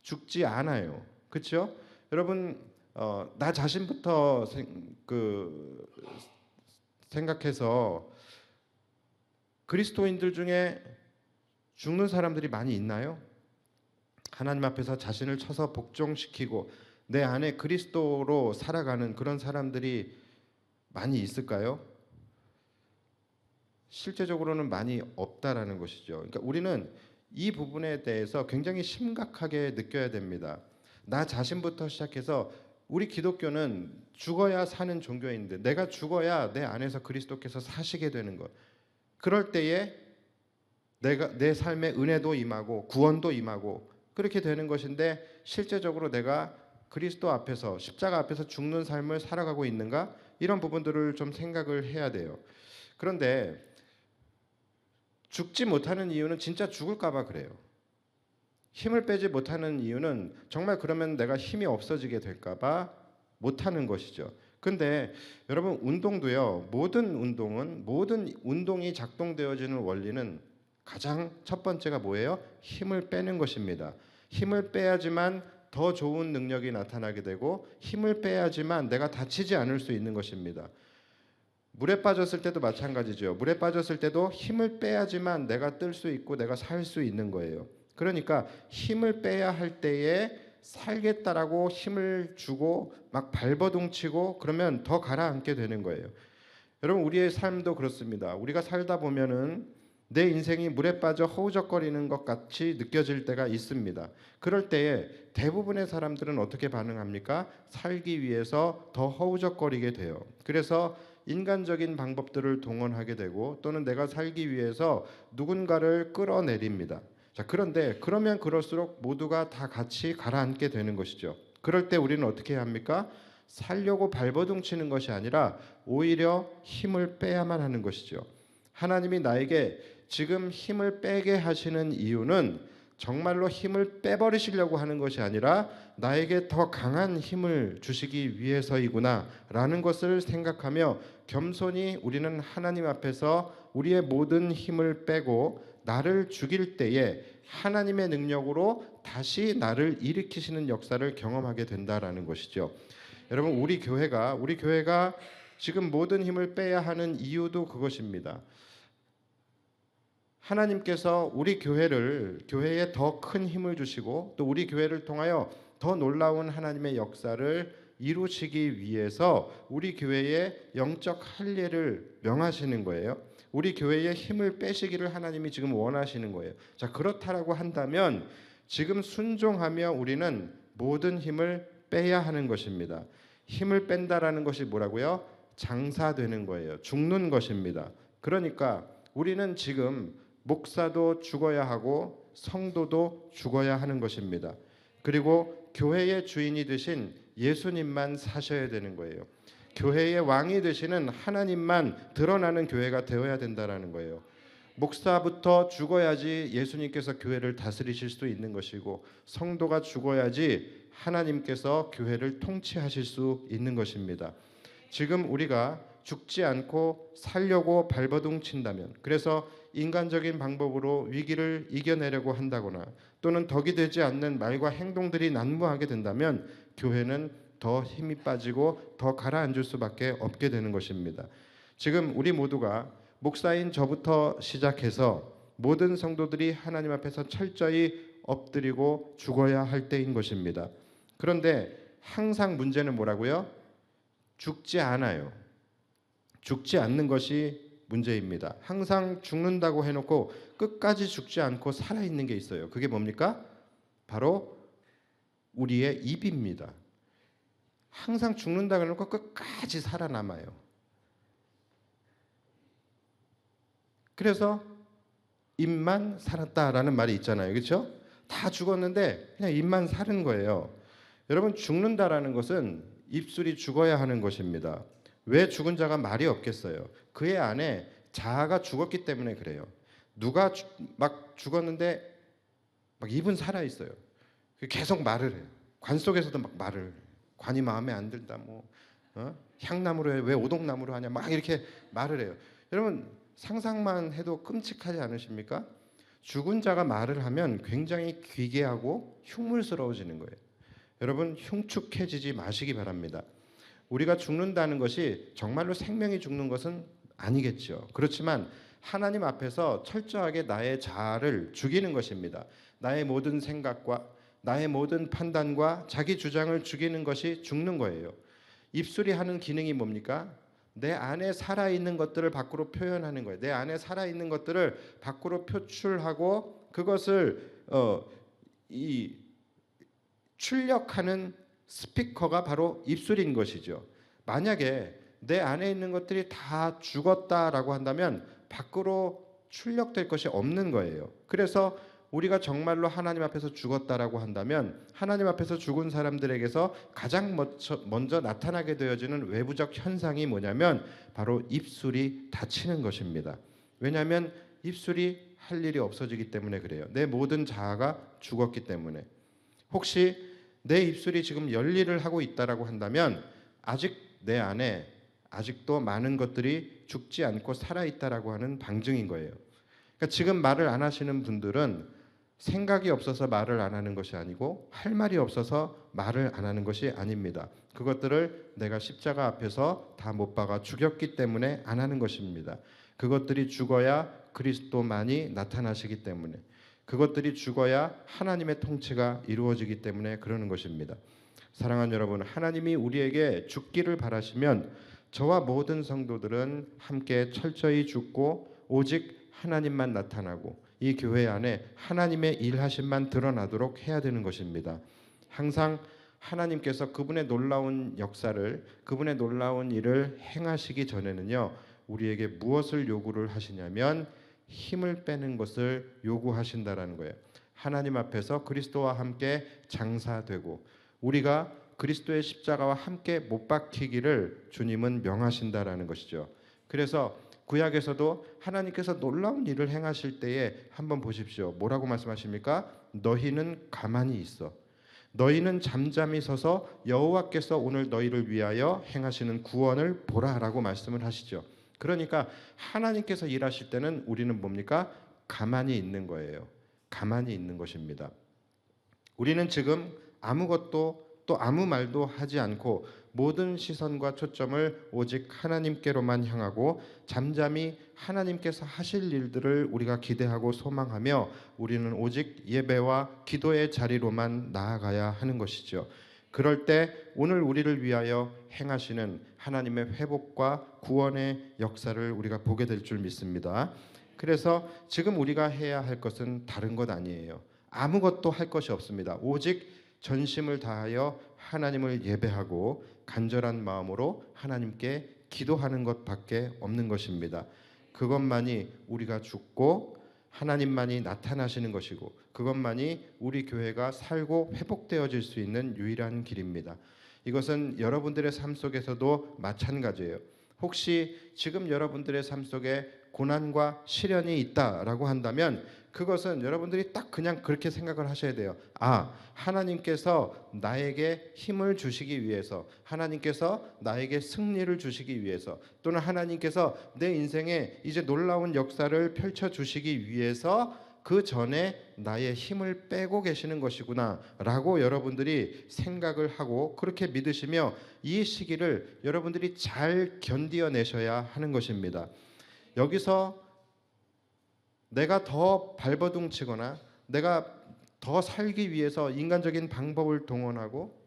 [SPEAKER 2] 죽지 않아요. 그렇죠? 여러분, 나 자신부터 생각해서 그리스도인들 중에 죽는 사람들이 많이 있나요? 하나님 앞에서 자신을 쳐서 복종시키고 내 안에 그리스도로 살아가는 그런 사람들이 많이 있을까요? 실제적으로는 많이 없다라는 것이죠. 그러니까 우리는 이 부분에 대해서 굉장히 심각하게 느껴야 됩니다. 나 자신부터 시작해서 우리 기독교는 죽어야 사는 종교인데 내가 죽어야 내 안에서 그리스도께서 사시게 되는 것. 그럴 때에 내 삶에 은혜도 임하고 구원도 임하고 그렇게 되는 것인데 실제적으로 내가 그리스도 앞에서 십자가 앞에서 죽는 삶을 살아가고 있는가? 이런 부분들을 좀 생각을 해야 돼요. 그런데 죽지 못하는 이유는 진짜 죽을까 봐 그래요. 힘을 빼지 못하는 이유는 정말 그러면 내가 힘이 없어지게 될까 봐 못하는 것이죠. 근데 여러분, 운동도요. 모든 운동이 작동되어지는 원리는 가장 첫 번째가 뭐예요? 힘을 빼는 것입니다. 힘을 빼야지만 더 좋은 능력이 나타나게 되고 힘을 빼야지만 내가 다치지 않을 수 있는 것입니다. 물에 빠졌을 때도 마찬가지죠. 물에 빠졌을 때도 힘을 빼야지만 내가 뜰 수 있고 내가 살 수 있는 거예요. 그러니까 힘을 빼야 할 때에 살겠다라고 힘을 주고 막 발버둥치고 그러면 더 가라앉게 되는 거예요. 여러분, 우리의 삶도 그렇습니다. 우리가 살다 보면은 내 인생이 물에 빠져 허우적거리는 것 같이 느껴질 때가 있습니다. 그럴 때에 대부분의 사람들은 어떻게 반응합니까? 살기 위해서 더 허우적거리게 돼요. 그래서 인간적인 방법들을 동원하게 되고 또는 내가 살기 위해서 누군가를 끌어내립니다. 자, 그런데 그러면 그럴수록 모두가 다 같이 가라앉게 되는 것이죠. 그럴 때 우리는 어떻게 해야 합니까? 살려고 발버둥치는 것이 아니라 오히려 힘을 빼야만 하는 것이죠. 하나님이 나에게 지금 힘을 빼게 하시는 이유는 정말로 힘을 빼버리시려고 하는 것이 아니라 나에게 더 강한 힘을 주시기 위해서이구나 라는 것을 생각하며 겸손히 우리는 하나님 앞에서 우리의 모든 힘을 빼고 나를 죽일 때에 하나님의 능력으로 다시 나를 일으키시는 역사를 경험하게 된다라는 것이죠. 여러분, 우리 교회가 지금 모든 힘을 빼야 하는 이유도 그것입니다. 하나님께서 우리 교회에 더 큰 힘을 주시고 또 우리 교회를 통하여 더 놀라운 하나님의 역사를 이루시기 위해서 우리 교회에 영적 할례를 명하시는 거예요. 우리 교회에 힘을 빼시기를 하나님이 지금 원하시는 거예요. 자, 그렇다라고 한다면 지금 순종하며 우리는 모든 힘을 빼야 하는 것입니다. 힘을 뺀다라는 것이 뭐라고요? 장사되는 거예요. 죽는 것입니다. 그러니까 우리는 지금 목사도 죽어야 하고 성도도 죽어야 하는 것입니다. 그리고 교회의 주인이 되신 예수님만 사셔야 되는 거예요. 교회의 왕이 되시는 하나님만 드러나는 교회가 되어야 된다라는 거예요. 목사부터 죽어야지 예수님께서 교회를 다스리실 수 있는 것이고 성도가 죽어야지 하나님께서 교회를 통치하실 수 있는 것입니다. 지금 우리가 죽지 않고 살려고 발버둥 친다면, 그래서 인간적인 방법으로 위기를 이겨내려고 한다거나 또는 덕이 되지 않는 말과 행동들이 난무하게 된다면 교회는 더 힘이 빠지고 더 가라앉을 수밖에 없게 되는 것입니다. 지금 우리 모두가 목사인 저부터 시작해서 모든 성도들이 하나님 앞에서 철저히 엎드리고 죽어야 할 때인 것입니다. 그런데 항상 문제는 뭐라고요? 죽지 않아요. 죽지 않는 것이 문제입니다. 항상 죽는다고 해놓고 끝까지 죽지 않고 살아있는 게 있어요. 그게 뭡니까? 바로 우리의 입입니다. 항상 죽는다고 해놓고 끝까지 살아남아요. 그래서 입만 살았다라는 말이 있잖아요. 그렇죠? 다 죽었는데 그냥 입만 사는 거예요. 여러분, 죽는다라는 것은 입술이 죽어야 하는 것입니다. 왜 죽은 자가 말이 없겠어요? 그의 안에 자아가 죽었기 때문에 그래요. 누가 막 죽었는데 막 입은 살아 있어요. 계속 말을 해요. 관 속에서도 막 말을 해요. 관이 마음에 안 든다, 향나무로 해, 왜 오동나무로 하냐, 막 이렇게 말을 해요. 여러분, 상상만 해도 끔찍하지 않으십니까? 죽은 자가 말을 하면 굉장히 귀괴하고 흉물스러워지는 거예요. 여러분, 흉측해지지 마시기 바랍니다. 우리가 죽는다는 것이 정말로 생명이 죽는 것은 아니겠죠. 그렇지만 하나님 앞에서 철저하게 나의 자아를 죽이는 것입니다. 나의 모든 생각과 나의 모든 판단과 자기 주장을 죽이는 것이 죽는 거예요. 입술이 하는 기능이 뭡니까? 내 안에 살아있는 것들을 밖으로 표현하는 거예요. 내 안에 살아있는 것들을 밖으로 표출하고 그것을 출력하는 스피커가 바로 입술인 것이죠. 만약에 내 안에 있는 것들이 다 죽었다라고 한다면 밖으로 출력될 것이 없는 거예요. 그래서 우리가 정말로 하나님 앞에서 죽었다라고 한다면 하나님 앞에서 죽은 사람들에게서 가장 먼저 나타나게 되어지는 외부적 현상이 뭐냐면 바로 입술이 닫히는 것입니다. 왜냐하면 입술이 할 일이 없어지기 때문에 그래요. 내 모든 자아가 죽었기 때문에. 혹시 내 입술이 지금 열일을 하고 있다라고 한다면 아직 내 안에 아직도 많은 것들이 죽지 않고 살아있다라고 하는 방증인 거예요. 그러니까 지금 말을 안 하시는 분들은 생각이 없어서 말을 안 하는 것이 아니고 할 말이 없어서 말을 안 하는 것이 아닙니다. 그것들을 내가 십자가 앞에서 다 못 박아 죽였기 때문에 안 하는 것입니다. 그것들이 죽어야 그리스도만이 나타나시기 때문에, 그것들이 죽어야 하나님의 통치가 이루어지기 때문에 그러는 것입니다. 사랑하는 여러분, 하나님이 우리에게 죽기를 바라시면 저와 모든 성도들은 함께 철저히 죽고 오직 하나님만 나타나고 이 교회 안에 하나님의 일하심만 드러나도록 해야 되는 것입니다. 항상 하나님께서 그분의 놀라운 역사를, 그분의 놀라운 일을 행하시기 전에는요, 우리에게 무엇을 요구를 하시냐면 힘을 빼는 것을 요구하신다라는 거예요. 하나님 앞에서 그리스도와 함께 장사되고 우리가 그리스도의 십자가와 함께 못 박히기를 주님은 명하신다라는 것이죠. 그래서 구약에서도 하나님께서 놀라운 일을 행하실 때에 한번 보십시오. 뭐라고 말씀하십니까? 너희는 가만히 있어. 너희는 잠잠히 서서 여호와께서 오늘 너희를 위하여 행하시는 구원을 보라라고 말씀을 하시죠. 그러니까 하나님께서 일하실 때는 우리는 뭡니까? 가만히 있는 거예요. 가만히 있는 것입니다. 우리는 지금 아무것도 또 아무 말도 하지 않고 모든 시선과 초점을 오직 하나님께로만 향하고 잠잠히 하나님께서 하실 일들을 우리가 기대하고 소망하며 우리는 오직 예배와 기도의 자리로만 나아가야 하는 것이죠. 그럴 때 오늘 우리를 위하여 행하시는 하나님의 회복과 구원의 역사를 우리가 보게 될 줄 믿습니다. 그래서 지금 우리가 해야 할 것은 다른 것 아니에요. 아무것도 할 것이 없습니다. 오직 전심을 다하여 하나님을 예배하고 간절한 마음으로 하나님께 기도하는 것밖에 없는 것입니다. 그것만이 우리가 죽고 하나님만이 나타나시는 것이고 그것만이 우리 교회가 살고 회복되어질 수 있는 유일한 길입니다. 이것은 여러분들의 삶 속에서도 마찬가지예요. 혹시 지금 여러분들의 삶 속에 고난과 시련이 있다라고 한다면 그것은 여러분들이 딱 그냥 그렇게 생각을 하셔야 돼요. 아, 하나님께서 나에게 힘을 주시기 위해서, 하나님께서 나에게 승리를 주시기 위해서, 또는 하나님께서 내 인생에 이제 놀라운 역사를 펼쳐 주시기 위해서 그 전에 나의 힘을 빼고 계시는 것이구나 라고 여러분들이 생각을 하고 그렇게 믿으시며 이 시기를 여러분들이 잘 견디어내셔야 하는 것입니다. 여기서 내가 더 발버둥치거나 내가 더 살기 위해서 인간적인 방법을 동원하고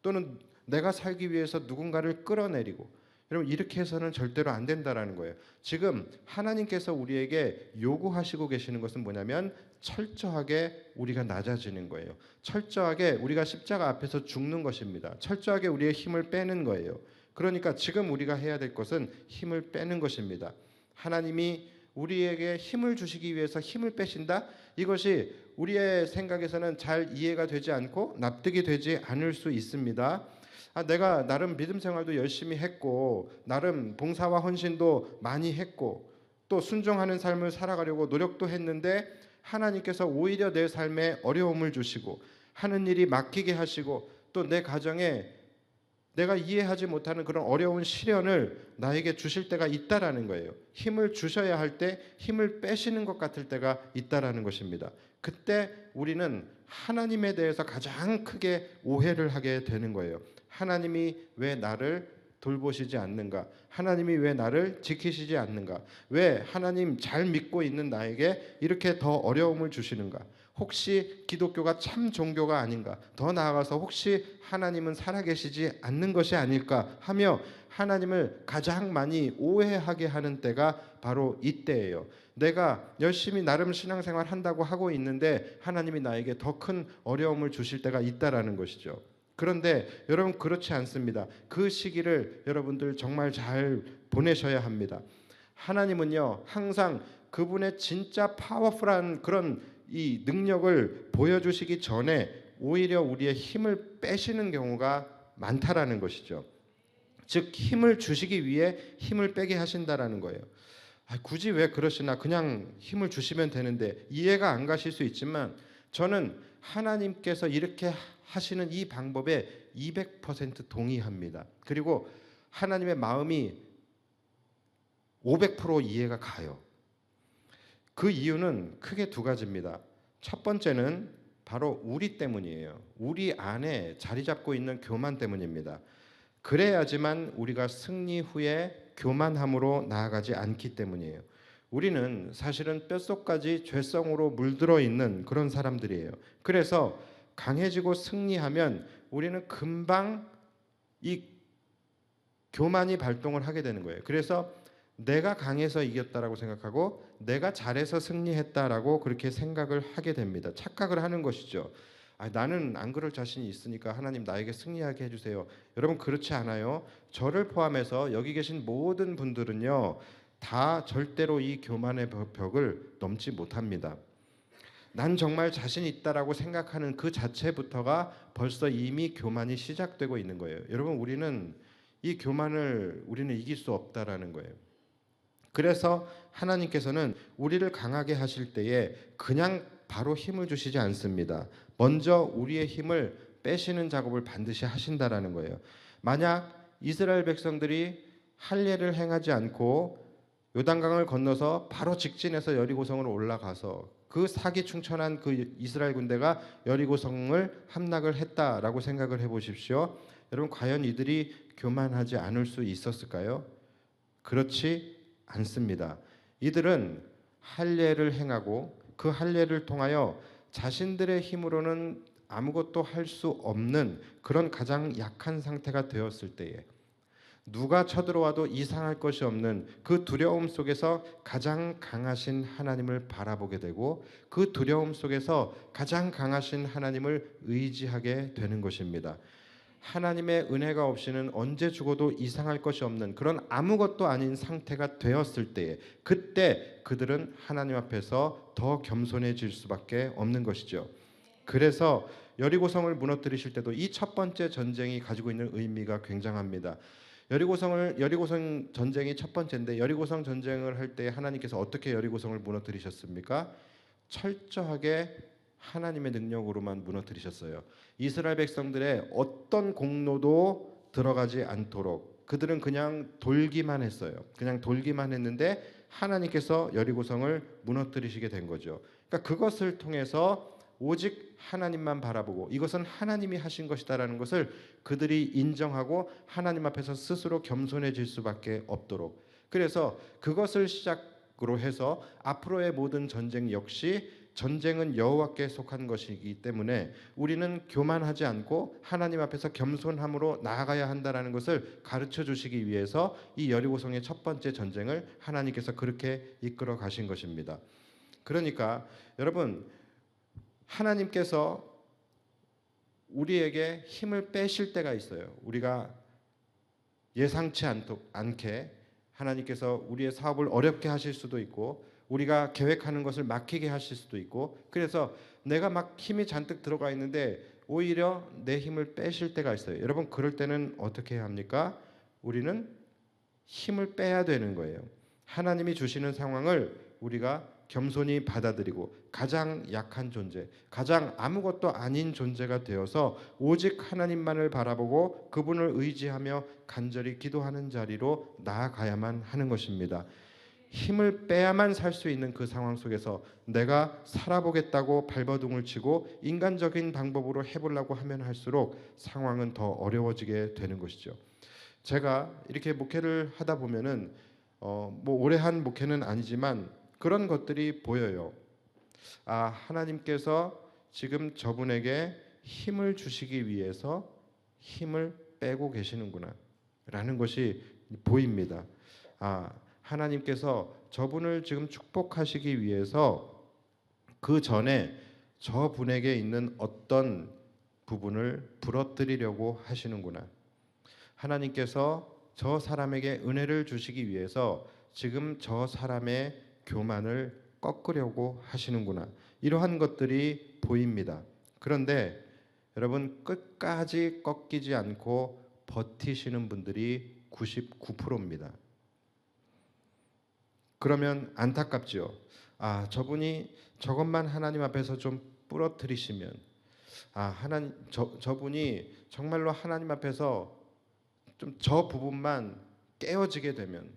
[SPEAKER 2] 또는 내가 살기 위해서 누군가를 끌어내리고 여러분 이렇게 해서는 절대로 안 된다라는 거예요. 지금 하나님께서 우리에게 요구하시고 계시는 것은 뭐냐면 철저하게 우리가 낮아지는 거예요. 철저하게 우리가 십자가 앞에서 죽는 것입니다. 철저하게 우리의 힘을 빼는 거예요. 그러니까 지금 우리가 해야 될 것은 힘을 빼는 것입니다. 하나님이 우리에게 힘을 주시기 위해서 힘을 빼신다? 이것이 우리의 생각에서는 잘 이해가 되지 않고 납득이 되지 않을 수 있습니다. 내가 나름 믿음 생활도 열심히 했고 나름 봉사와 헌신도 많이 했고 또 순종하는 삶을 살아가려고 노력도 했는데 하나님께서 오히려 내 삶에 어려움을 주시고 하는 일이 막히게 하시고 또 내 가정에 내가 이해하지 못하는 그런 어려운 시련을 나에게 주실 때가 있다라는 거예요. 힘을 주셔야 할 때 힘을 빼시는 것 같을 때가 있다라는 것입니다. 그때 우리는 하나님에 대해서 가장 크게 오해를 하게 되는 거예요. 하나님이 왜 나를 돌보시지 않는가? 하나님이 왜 나를 지키시지 않는가? 왜 하나님 잘 믿고 있는 나에게 이렇게 더 어려움을 주시는가? 혹시 기독교가 참 종교가 아닌가? 더 나아가서 혹시 하나님은 살아계시지 않는 것이 아닐까 하며 하나님을 가장 많이 오해하게 하는 때가 바로 이때예요. 내가 열심히 나름 신앙생활 한다고 하고 있는데 하나님이 나에게 더 큰 어려움을 주실 때가 있다라는 것이죠. 그런데 여러분 그렇지 않습니다. 그 시기를 여러분들 정말 잘 보내셔야 합니다. 하나님은요 항상 그분의 진짜 파워풀한 그런 이 능력을 보여주시기 전에 오히려 우리의 힘을 빼시는 경우가 많다라는 것이죠. 즉 힘을 주시기 위해 힘을 빼게 하신다라는 거예요. 굳이 왜 그러시나? 그냥 힘을 주시면 되는데 이해가 안 가실 수 있지만 저는 하나님께서 이렇게 하시는 이 방법에 200% 동의합니다. 그리고 하나님의 마음이 500% 이해가 가요. 그 이유는 크게 두 가지입니다. 첫 번째는 바로 우리 때문이에요. 우리 안에 자리 잡고 있는 교만 때문입니다. 그래야지만 우리가 승리 후에 교만함으로 나아가지 않기 때문이에요. 우리는 사실은 뼛속까지 죄성으로 물들어 있는 그런 사람들이에요. 그래서 강해지고 승리하면 우리는 금방 이 교만이 발동을 하게 되는 거예요. 그래서 내가 강해서 이겼다라고 생각하고 내가 잘해서 승리했다라고 그렇게 생각을 하게 됩니다. 착각을 하는 것이죠. 나는 안 그럴 자신이 있으니까 하나님 나에게 승리하게 해주세요. 여러분 그렇지 않아요. 저를 포함해서 여기 계신 모든 분들은요 다 절대로 이 교만의 벽을 넘지 못합니다. 난 정말 자신 있다라고 생각하는 그 자체부터가 벌써 이미 교만이 시작되고 있는 거예요. 여러분 우리는 이 교만을 우리는 이길 수 없다라는 거예요. 그래서 하나님께서는 우리를 강하게 하실 때에 그냥 바로 힘을 주시지 않습니다. 먼저 우리의 힘을 빼시는 작업을 반드시 하신다라는 거예요. 만약 이스라엘 백성들이 할례를 행하지 않고 요단강을 건너서 바로 직진해서 여리고성으로 올라가서 그 사기충천한 그 이스라엘 군대가 여리고성을 함락을 했다라고 생각을 해보십시오. 여러분, 과연 이들이 교만하지 않을 수 있었을까요? 그렇지 않습니다. 이들은 할례를 행하고 그 할례를 통하여 자신들의 힘으로는 아무것도 할 수 없는 그런 가장 약한 상태가 되었을 때에 누가 쳐들어와도 이상할 것이 없는 그 두려움 속에서 가장 강하신 하나님을 바라보게 되고 그 두려움 속에서 가장 강하신 하나님을 의지하게 되는 것입니다. 하나님의 은혜가 없이는 언제 죽어도 이상할 것이 없는 그런 아무것도 아닌 상태가 되었을 때에 그때 그들은 하나님 앞에서 더 겸손해질 수밖에 없는 것이죠. 그래서 여리고성을 무너뜨리실 때도 이 첫 번째 전쟁이 가지고 있는 의미가 굉장합니다. 여리고성 전쟁이 첫 번째인데 여리고성 전쟁을 할 때 하나님께서 어떻게 여리고성을 무너뜨리셨습니까? 철저하게 하나님의 능력으로만 무너뜨리셨어요. 이스라엘 백성들의 어떤 공로도 들어가지 않도록 그들은 그냥 돌기만 했어요. 그냥 돌기만 했는데 하나님께서 여리고성을 무너뜨리시게 된 거죠. 그러니까 그것을 통해서 오직 하나님만 바라보고 이것은 하나님이 하신 것이다라는 것을 그들이 인정하고 하나님 앞에서 스스로 겸손해질 수밖에 없도록, 그래서 그것을 시작으로 해서 앞으로의 모든 전쟁 역시 전쟁은 여호와께 속한 것이기 때문에 우리는 교만하지 않고 하나님 앞에서 겸손함으로 나아가야 한다라는 것을 가르쳐 주시기 위해서 이 여리고성의 첫 번째 전쟁을 하나님께서 그렇게 이끌어 가신 것입니다. 그러니까 여러분, 하나님께서 우리에게 힘을 빼실 때가 있어요. 우리가 예상치 않게 하나님께서 우리의 사업을 어렵게 하실 수도 있고 우리가 계획하는 것을 막히게 하실 수도 있고, 그래서 내가 막 힘이 잔뜩 들어가 있는데 오히려 내 힘을 빼실 때가 있어요. 여러분, 그럴 때는 어떻게 해야 합니까? 우리는 힘을 빼야 되는 거예요. 하나님이 주시는 상황을 우리가 겸손히 받아들이고 가장 약한 존재, 가장 아무것도 아닌 존재가 되어서 오직 하나님만을 바라보고 그분을 의지하며 간절히 기도하는 자리로 나아가야만 하는 것입니다. 힘을 빼야만 살 수 있는 그 상황 속에서 내가 살아보겠다고 발버둥을 치고 인간적인 방법으로 해보려고 하면 할수록 상황은 더 어려워지게 되는 것이죠. 제가 이렇게 목회를 하다 보면은 뭐 오래 한 목회는 아니지만 그런 것들이 보여요. 아, 하나님께서 지금 저분에게 힘을 주시기 위해서 힘을 빼고 계시는구나 라는 것이 보입니다. 아, 하나님께서 저분을 지금 축복하시기 위해서 그 전에 저분에게 있는 어떤 부분을 부러뜨리려고 하시는구나. 하나님께서 저 사람에게 은혜를 주시기 위해서 지금 저 사람의 교만을 꺾으려고 하시는구나. 이러한 것들이 보입니다. 그런데 여러분, 끝까지 꺾이지 않고 버티시는 분들이 99%입니다. 그러면 안타깝죠. 아, 저분이 저것만 하나님 앞에서 좀 부러뜨리시면, 아, 저분이 정말로 하나님 앞에서 좀 저 부분만 깨어지게 되면,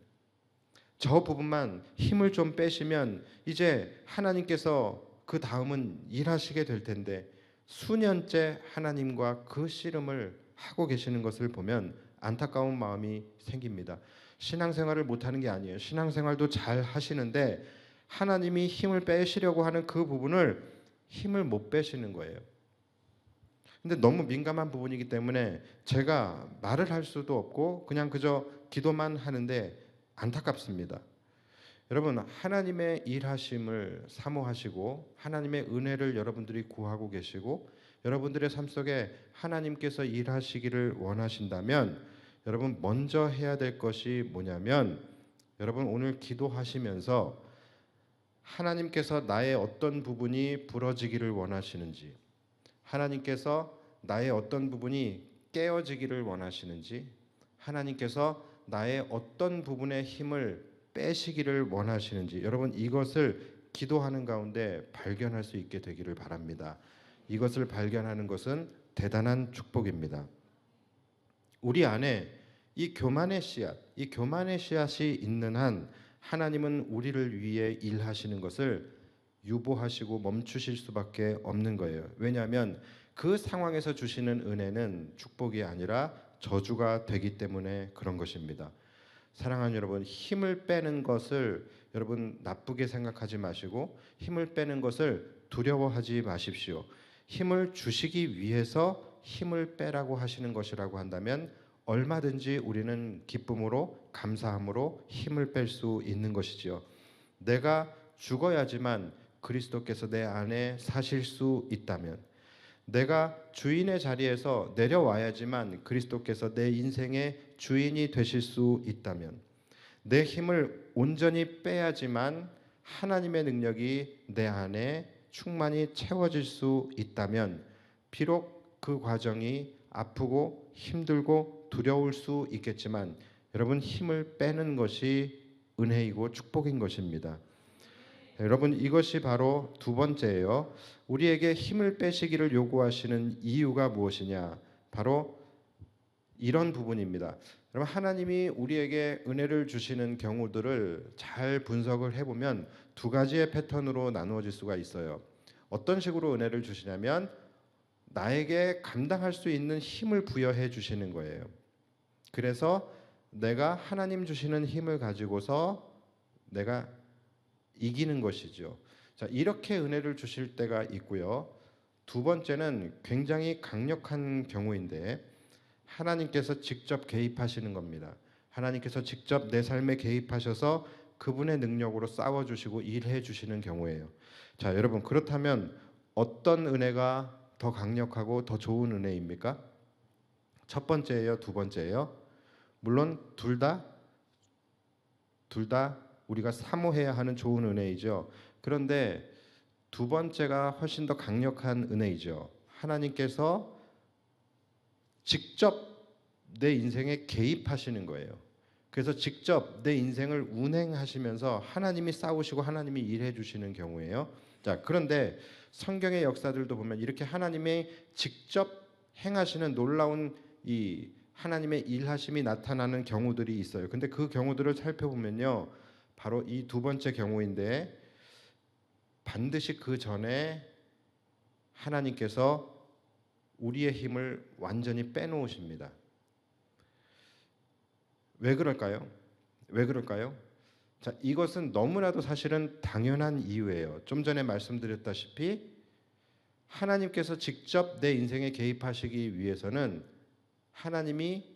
[SPEAKER 2] 저 부분만 힘을 좀 빼시면 이제 하나님께서 그 다음은 일하시게 될 텐데 수년째 하나님과 그 씨름을 하고 계시는 것을 보면 안타까운 마음이 생깁니다. 신앙생활을 못하는 게 아니에요. 신앙생활도 잘 하시는데 하나님이 힘을 빼시려고 하는 그 부분을 힘을 못 빼시는 거예요. 근데 너무 민감한 부분이기 때문에 제가 말을 할 수도 없고 그냥 그저 기도만 하는데 안타깝습니다. 여러분, 하나님의 일하심을 사모하시고 하나님의 은혜를 여러분들이 구하고 계시고 여러분들의 삶 속에 하나님께서 일하시기를 원하신다면 여러분, 먼저 해야 될 것이 뭐냐면, 여러분 오늘 기도하시면서 하나님께서 나의 어떤 부분이 부러지기를 원하시는지, 하나님께서 나의 어떤 부분이 깨어지기를 원하시는지, 하나님께서 나의 어떤 부분의 힘을 빼시기를 원하시는지, 여러분 이것을 기도하는 가운데 발견할 수 있게 되기를 바랍니다. 이것을 발견하는 것은 대단한 축복입니다. 우리 안에 이 교만의 씨앗이 있는 한 하나님은 우리를 위해 일하시는 것을 유보하시고 멈추실 수밖에 없는 거예요. 왜냐하면 그 상황에서 주시는 은혜는 축복이 아니라 저주가 되기 때문에 그런 것입니다. 사랑하는 여러분, 힘을 빼는 것을 여러분 나쁘게 생각하지 마시고 힘을 빼는 것을 두려워하지 마십시오. 힘을 주시기 위해서 힘을 빼라고 하시는 것이라고 한다면 얼마든지 우리는 기쁨으로 감사함으로 힘을 뺄 수 있는 것이지요. 내가 죽어야지만 그리스도께서 내 안에 사실 수 있다면, 내가 주인의 자리에서 내려와야지만 그리스도께서 내 인생의 주인이 되실 수 있다면, 내 힘을 온전히 빼야지만 하나님의 능력이 내 안에 충만히 채워질 수 있다면, 비록 그 과정이 아프고 힘들고 두려울 수 있겠지만 여러분, 힘을 빼는 것이 은혜이고 축복인 것입니다. 여러분, 이것이 바로 두 번째예요. 우리에게 힘을 빼시기를 요구하시는 이유가 무엇이냐? 바로 이런 부분입니다. 여러분, 하나님이 우리에게 은혜를 주시는 경우들을 잘 분석을 해보면 두 가지의 패턴으로 나누어질 수가 있어요. 어떤 식으로 은혜를 주시냐면 나에게 감당할 수 있는 힘을 부여해 주시는 거예요. 그래서 내가 하나님 주시는 힘을 가지고서 내가 이기는 것이죠. 자, 이렇게 은혜를 주실 때가 있고요. 두 번째는 굉장히 강력한 경우인데 하나님께서 직접 개입하시는 겁니다. 하나님께서 직접 내 삶에 개입하셔서 그분의 능력으로 싸워주시고 일해주시는 경우예요. 자, 여러분, 그렇다면 어떤 은혜가 더 강력하고 더 좋은 은혜입니까? 첫 번째예요, 두 번째예요? 물론 둘 다 우리가 사모해야 하는 좋은 은혜이죠. 그런데 두 번째가 훨씬 더 강력한 은혜이죠. 하나님께서 직접 내 인생에 개입하시는 거예요. 그래서 직접 내 인생을 운행하시면서 하나님이 싸우시고 하나님이 일해 주시는 경우예요. 자, 그런데 성경의 역사들도 보면 이렇게 하나님의 직접 행하시는 놀라운 이 하나님의 일하심이 나타나는 경우들이 있어요. 근데 그 경우들을 살펴보면요, 바로 이 두 번째 경우인데 반드시 그 전에 하나님께서 우리의 힘을 완전히 빼놓으십니다. 왜 그럴까요? 왜 그럴까요? 자, 이것은 너무나도 사실은 당연한 이유예요. 좀 전에 말씀드렸다시피 하나님께서 직접 내 인생에 개입하시기 위해서는 하나님이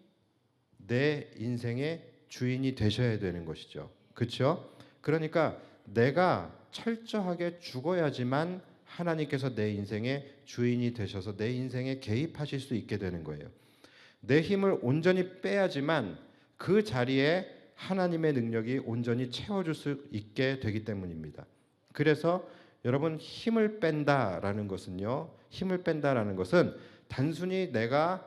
[SPEAKER 2] 내 인생의 주인이 되셔야 되는 것이죠. 그렇죠? 그러니까 내가 철저하게 죽어야지만 하나님께서 내 인생의 주인이 되셔서 내 인생에 개입하실 수 있게 되는 거예요. 내 힘을 온전히 빼야지만 그 자리에 하나님의 능력이 온전히 채워줄 수 있게 되기 때문입니다. 그래서 여러분, 힘을 뺀다라는 것은요, 힘을 뺀다라는 것은 단순히 내가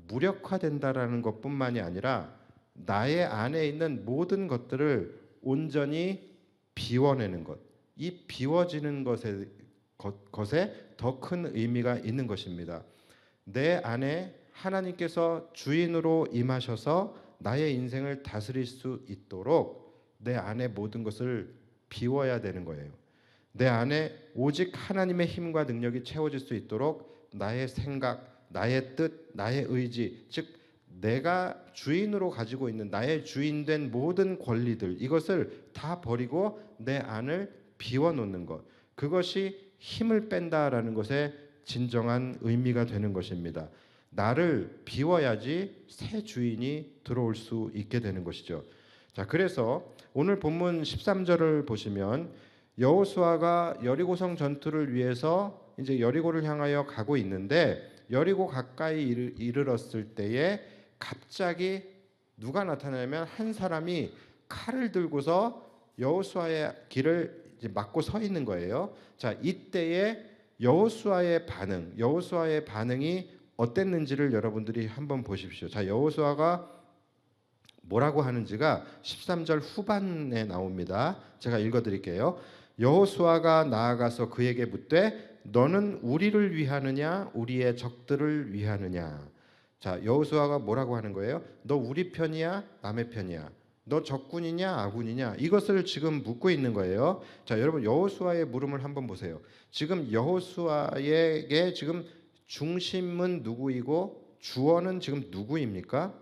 [SPEAKER 2] 무력화된다라는 것뿐만이 아니라 나의 안에 있는 모든 것들을 온전히 비워내는 것, 이 비워지는 것에 더 큰 의미가 있는 것입니다. 내 안에 하나님께서 주인으로 임하셔서 나의 인생을 다스릴 수 있도록 내 안에 모든 것을 비워야 되는 거예요. 내 안에 오직 하나님의 힘과 능력이 채워질 수 있도록 나의 생각, 나의 뜻, 나의 의지, 즉 내가 주인으로 가지고 있는 나의 주인된 모든 권리들, 이것을 다 버리고 내 안을 비워놓는 것, 그것이 힘을 뺀다라는 것의 진정한 의미가 되는 것입니다. 나를 비워야지 새 주인이 들어올 수 있게 되는 것이죠. 자, 그래서 오늘 본문 13절을 보시면 여호수아가 여리고성 전투를 위해서 이제 여리고를 향하여 가고 있는데 여리고 가까이 이르렀을 때에 갑자기 누가 나타나냐면 한 사람이 칼을 들고서 여호수아의 길을 이제 막고 서 있는 거예요. 자, 이때에 여호수아의 반응이 어땠는지를 여러분들이 한번 보십시오. 자, 여호수아가 뭐라고 하는지가 13절 후반에 나옵니다. 제가 읽어드릴게요. 여호수아가 나아가서 그에게 묻되 너는 우리를 위하느냐 우리의 적들을 위하느냐. 자, 여호수아가 뭐라고 하는 거예요? 너 우리 편이야 남의 편이야? 너 적군이냐 아군이냐 이것을 지금 묻고 있는 거예요. 자, 여러분 여호수아의 물음을 한번 보세요. 지금 여호수아에게 지금 중심은 누구이고 주어는 지금 누구입니까?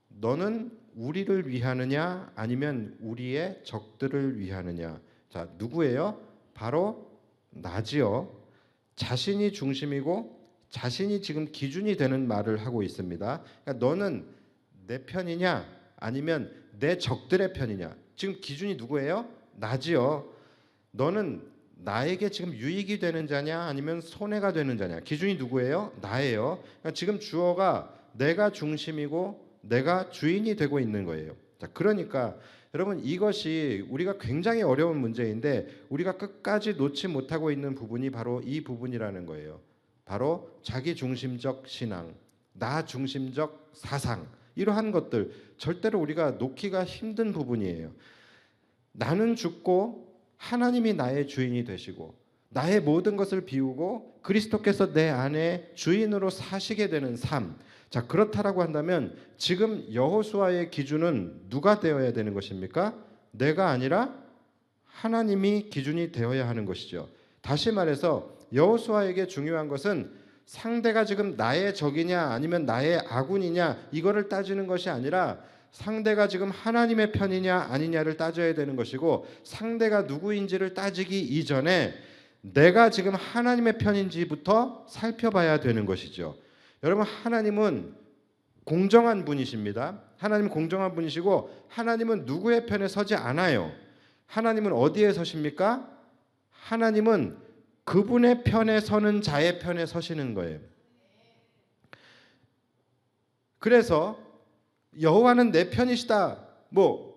[SPEAKER 2] 너는 우리를 위하느냐 아니면 우리의 적들을 위하느냐. 자, 누구예요? 바로 나지요. 자신이 중심이고 자신이 지금 기준이 되는 말을 하고 있습니다. 그러니까 너는 내 편이냐 아니면 내 적들의 편이냐. 지금 기준이 누구예요? 나지요. 너는 나에게 지금 유익이 되는 자냐 아니면 손해가 되는 자냐. 기준이 누구예요? 나예요. 그러니까 지금 주어가 내가 중심이고 내가 주인이 되고 있는 거예요. 자, 그러니까 여러분 이것이 우리가 굉장히 어려운 문제인데 우리가 끝까지 놓지 못하고 있는 부분이 바로 이 부분이라는 거예요. 바로 자기 중심적 신앙, 나 중심적 사상, 이러한 것들 절대로 우리가 놓기가 힘든 부분이에요. 나는 죽고 하나님이 나의 주인이 되시고 나의 모든 것을 비우고 그리스도께서 내 안에 주인으로 사시게 되는 삶. 자, 그렇다라고 한다면 지금 여호수아의 기준은 누가 되어야 되는 것입니까? 내가 아니라 하나님이 기준이 되어야 하는 것이죠. 다시 말해서 여호수아에게 중요한 것은 상대가 지금 나의 적이냐 아니면 나의 아군이냐 이거를 따지는 것이 아니라 상대가 지금 하나님의 편이냐 아니냐를 따져야 되는 것이고 상대가 누구인지를 따지기 이전에 내가 지금 하나님의 편인지부터 살펴봐야 되는 것이죠. 여러분 하나님은 공정한 분이십니다. 하나님은 공정한 분이시고 하나님은 누구의 편에 서지 않아요. 하나님은 어디에 서십니까? 하나님은 그분의 편에 서는 자의 편에 서시는 거예요. 그래서 여호와는 내 편이시다. 뭐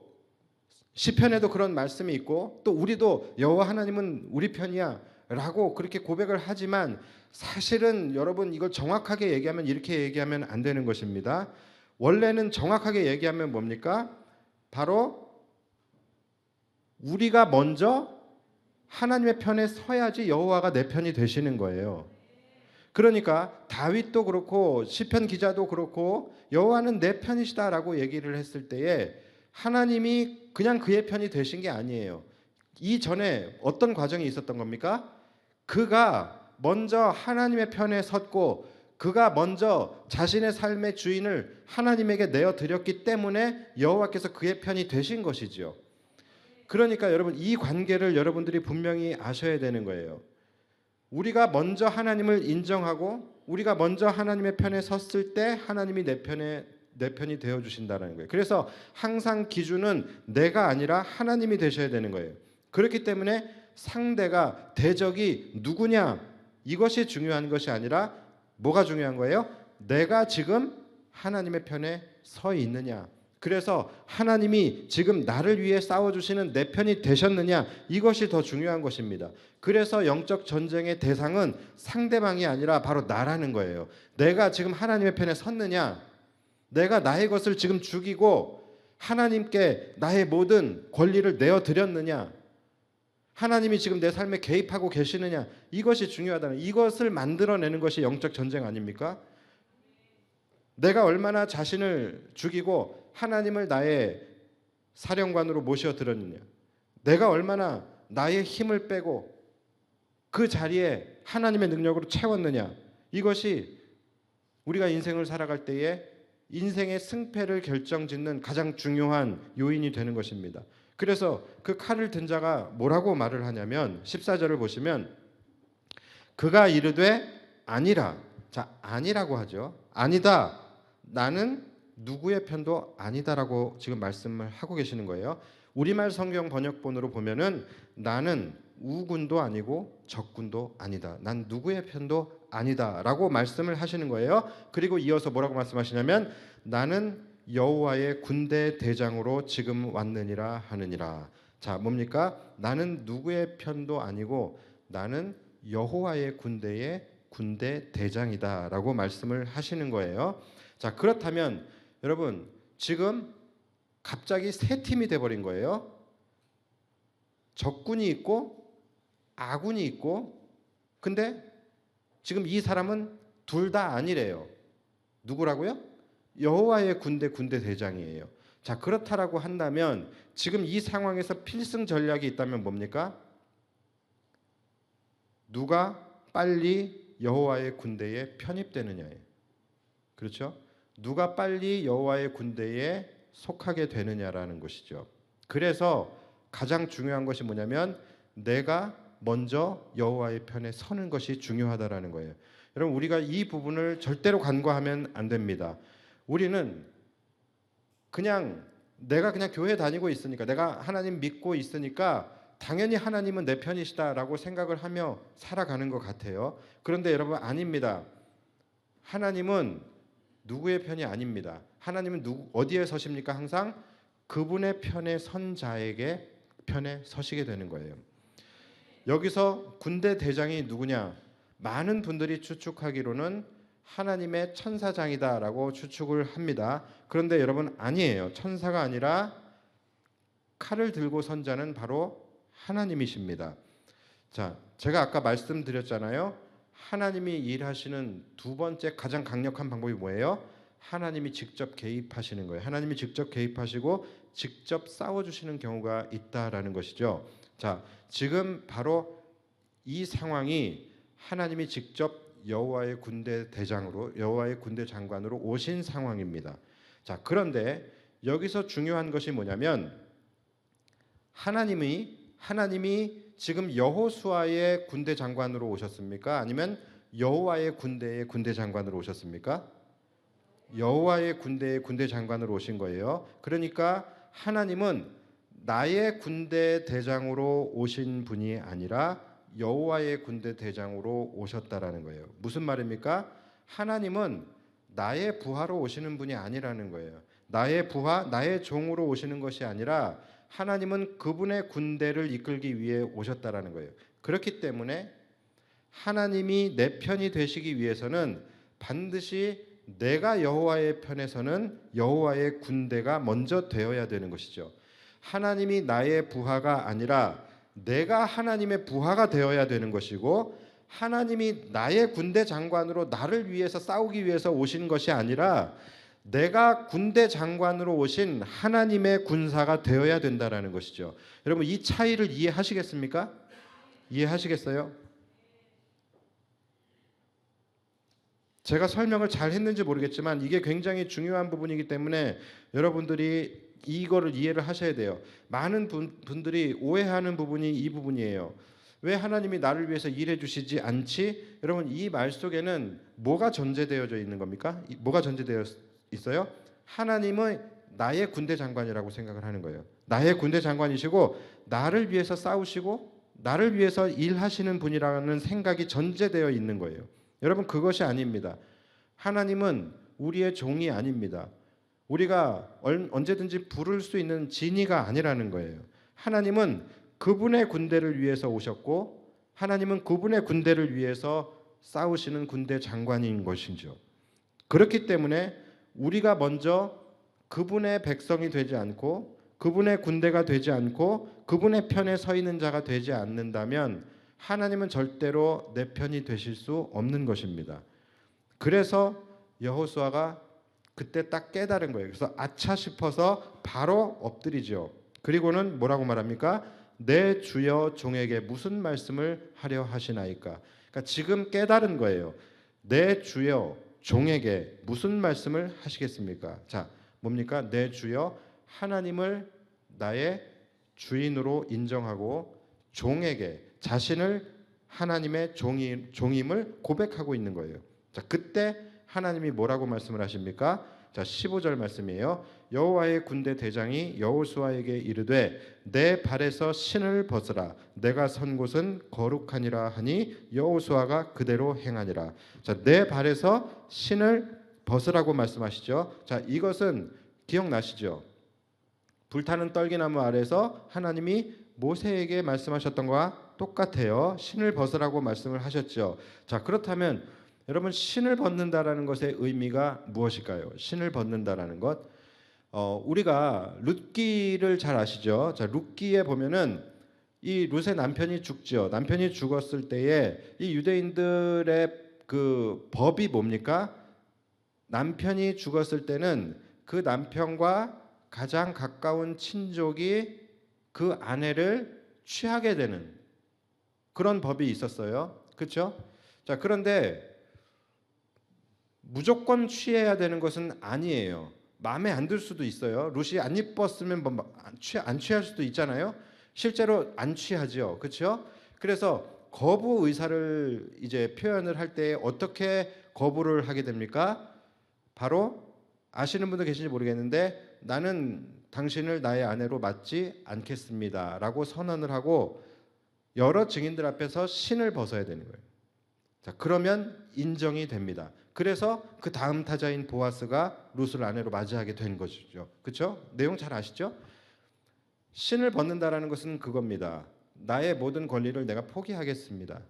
[SPEAKER 2] 시편에도 그런 말씀이 있고 또 우리도 여호와 하나님은 우리 편이야 라고 그렇게 고백을 하지만 사실은 여러분 이걸 정확하게 얘기하면 이렇게 얘기하면 안 되는 것입니다. 원래는 정확하게 얘기하면 뭡니까? 바로 우리가 먼저 하나님의 편에 서야지 여호와가 내 편이 되시는 거예요. 그러니까 다윗도 그렇고 시편 기자도 그렇고 여호와는 내 편이시다라고 얘기를 했을 때에 하나님이 그냥 그의 편이 되신 게 아니에요. 이전에 어떤 과정이 있었던 겁니까? 그가 먼저 하나님의 편에 섰고 그가 먼저 자신의 삶의 주인을 하나님에게 내어드렸기 때문에 여호와께서 그의 편이 되신 것이지요. 그러니까 여러분 이 관계를 여러분들이 분명히 아셔야 되는 거예요. 우리가 먼저 하나님을 인정하고 우리가 먼저 하나님의 편에 섰을 때 하나님이 내 편이 되어 주신다는 거예요. 그래서 항상 기준은 내가 아니라 하나님이 되셔야 되는 거예요. 그렇기 때문에 상대가 대적이 누구냐 이것이 중요한 것이 아니라 뭐가 중요한 거예요? 내가 지금 하나님의 편에 서 있느냐. 그래서 하나님이 지금 나를 위해 싸워주시는 내 편이 되셨느냐 이것이 더 중요한 것입니다. 그래서 영적 전쟁의 대상은 상대방이 아니라 바로 나라는 거예요. 내가 지금 하나님의 편에 섰느냐 내가 나의 것을 지금 죽이고 하나님께 나의 모든 권리를 내어드렸느냐 하나님이 지금 내 삶에 개입하고 계시느냐 이것이 중요하다는 이것을 만들어내는 것이 영적 전쟁 아닙니까? 내가 얼마나 자신을 죽이고 하나님을 나의 사령관으로 모셔드렸느냐 내가 얼마나 나의 힘을 빼고 그 자리에 하나님의 능력으로 채웠느냐 이것이 우리가 인생을 살아갈 때에 인생의 승패를 결정짓는 가장 중요한 요인이 되는 것입니다. 그래서 그 칼을 든 자가 뭐라고 말을 하냐면 14절을 보시면 그가 이르되 아니라 자 아니라고 하죠. 아니다 나는 누구의 편도 아니다라고 지금 말씀을 하고 계시는 거예요. 우리말 성경 번역본으로 보면은 나는 우군도 아니고 적군도 아니다. 난 누구의 편도 아니다라고 말씀을 하시는 거예요. 그리고 이어서 뭐라고 말씀하시냐면 나는 여호와의 군대 대장으로 지금 왔느니라 하느니라. 자, 뭡니까? 나는 누구의 편도 아니고 나는 여호와의 군대의 군대 대장이다라고 말씀을 하시는 거예요. 자, 그렇다면 여러분 지금 갑자기 세 팀이 돼버린 거예요. 적군이 있고 아군이 있고 근데 지금 이 사람은 둘 다 아니래요. 누구라고요? 여호와의 군대 대장이에요. 자, 그렇다라고 한다면 지금 이 상황에서 필승 전략이 있다면 뭡니까? 누가 빨리 여호와의 군대에 편입되느냐예요. 그렇죠? 누가 빨리 여호와의 군대에 속하게 되느냐라는 것이죠. 그래서 가장 중요한 것이 뭐냐면 내가 먼저 여호와의 편에 서는 것이 중요하다라는 거예요. 여러분, 우리가 이 부분을 절대로 간과하면 안 됩니다. 우리는 내가 그냥 교회 다니고 있으니까, 내가 하나님 믿고 있으니까 당연히 하나님은 내 편이시다라고 생각을 하며 살아가는 것 같아요. 그런데 여러분, 아닙니다. 하나님은 누구의 편이 아닙니다. 하나님은 어디에 서십니까? 항상 그분의 편에 선 자에게 편에 서시게 되는 거예요. 여기서 군대 대장이 누구냐? 많은 분들이 추측하기로는 하나님의 천사장이다라고 추측을 합니다. 그런데 여러분, 아니에요. 천사가 아니라 칼을 들고 선 자는 바로 하나님이십니다. 자, 제가 아까 말씀드렸잖아요. 하나님이 일하시는 두 번째 가장 강력한 방법이 뭐예요? 하나님이 직접 개입하시는 거예요. 하나님이 직접 개입하시고 직접 싸워주시는 경우가 있다라는 것이죠. 자, 지금 바로 이 상황이 하나님이 직접 여호와의 군대 대장으로, 여호와의 군대 장관으로 오신 상황입니다. 자, 그런데 여기서 중요한 것이 뭐냐면 하나님이 지금 여호수아의 군대 장관으로 오셨습니까? 아니면 여호와의 군대의 군대 장관으로 오셨습니까? 여호와의 군대의 군대 장관으로 오신 거예요. 그러니까 하나님은 나의 군대 대장으로 오신 분이 아니라 여호와의 군대 대장으로 오셨다라는 거예요. 무슨 말입니까? 하나님은 나의 부하로 오시는 분이 아니라는 거예요. 나의 부하, 나의 종으로 오시는 것이 아니라 하나님은 그분의 군대를 이끌기 위해 오셨다라는 거예요. 그렇기 때문에 하나님이 내 편이 되시기 위해서는 반드시 내가 여호와의 편에서는 여호와의 군대가 먼저 되어야 되는 것이죠. 하나님이 나의 부하가 아니라 내가 하나님의 부하가 되어야 되는 것이고, 하나님이 나의 군대 장관으로 나를 위해서 싸우기 위해서 오신 것이 아니라 내가 군대 장관으로 오신 하나님의 군사가 되어야 된다라는 것이죠. 여러분, 이 차이를 이해하시겠습니까? 이해하시겠어요? 제가 설명을 잘 했는지 모르겠지만 이게 굉장히 중요한 부분이기 때문에 여러분들이 이거를 이해를 하셔야 돼요. 많은 분들이 오해하는 부분이 이 부분이에요. 왜 하나님이 나를 위해서 일해 주시지 않지? 여러분, 이 말 속에는 뭐가 전제되어져 있는 겁니까? 뭐가 전제되어 있어요? 하나님은 나의 군대 장관이라고 생각을 하는 거예요. 나의 군대 장관이시고 나를 위해서 싸우시고 나를 위해서 일하시는 분이라는 생각이 전제되어 있는 거예요. 여러분, 그것이 아닙니다. 하나님은 우리의 종이 아닙니다. 우리가 언제든지 부를 수 있는 진이가 아니라는 거예요. 하나님은 그분의 군대를 위해서 오셨고 하나님은 그분의 군대를 위해서 싸우시는 군대 장관인 것이죠. 그렇기 때문에 우리가 먼저 그분의 백성이 되지 않고 그분의 군대가 되지 않고 그분의 편에 서 있는 자가 되지 않는다면 하나님은 절대로 내 편이 되실 수 없는 것입니다. 그래서 여호수아가 그때 딱 깨달은 거예요. 그래서 아차 싶어서 바로 엎드리죠. 그리고는 뭐라고 말합니까? 내 주여 종에게 무슨 말씀을 하려 하시나이까? 그러니까 지금 깨달은 거예요. 내 주여 종에게 무슨 말씀을 하시겠습니까? 자, 뭡니까? 내 주여 하나님을 나의 주인으로 인정하고 종에게 자신을 하나님의 종임을 고백하고 있는 거예요. 자, 그때 하나님이 뭐라고 말씀을 하십니까? 자, 15절 말씀이에요. 여호와의 군대 대장이 여호수아에게 이르되 내 발에서 신을 벗으라. 내가 선 곳은 거룩하니라 하니 여호수아가 그대로 행하니라. 자, 내 발에서 신을 벗으라고 말씀하시죠. 자, 이것은 기억나시죠? 불타는 떨기나무 아래서 하나님이 모세에게 말씀하셨던 것과 똑같아요. 신을 벗으라고 말씀을 하셨죠. 자, 그렇다면 여러분, 신을 벗는다라는 것의 의미가 무엇일까요? 신을 벗는다라는 것. 우리가 룻기를 잘 아시죠? 자, 룻기에 보면은 이 룻의 남편이 죽죠. 남편이 죽었을 때에 이 유대인들의 그 법이 뭡니까? 남편이 죽었을 때는 그 남편과 가장 가까운 친족이 그 아내를 취하게 되는 그런 법이 있었어요. 그렇죠? 자, 그런데 무조건 취해야 되는 것은 아니에요. 마음에 안 들 수도 있어요. 룻이 안 이뻤으면 안 취할 수도 있잖아요. 실제로 안 취하죠. 그렇죠? 그래서 거부 의사를 이제 표현을 할 때 어떻게 거부를 하게 됩니까? 바로 아시는 분도 계신지 모르겠는데 나는 당신을 나의 아내로 맞지 않겠습니다라고 선언을 하고 여러 증인들 앞에서 신을 벗어야 되는 거예요. 자, 그러면 인정이 됩니다. 그래서 그 다음 타자인 보아스가 룻을 아내로 맞이하게 된 것이죠. 그렇죠? 내용 잘 아시죠? 신을 벗는다라는 것은 그겁니다. 나의 모든 권리를 내가 포기하겠습니다.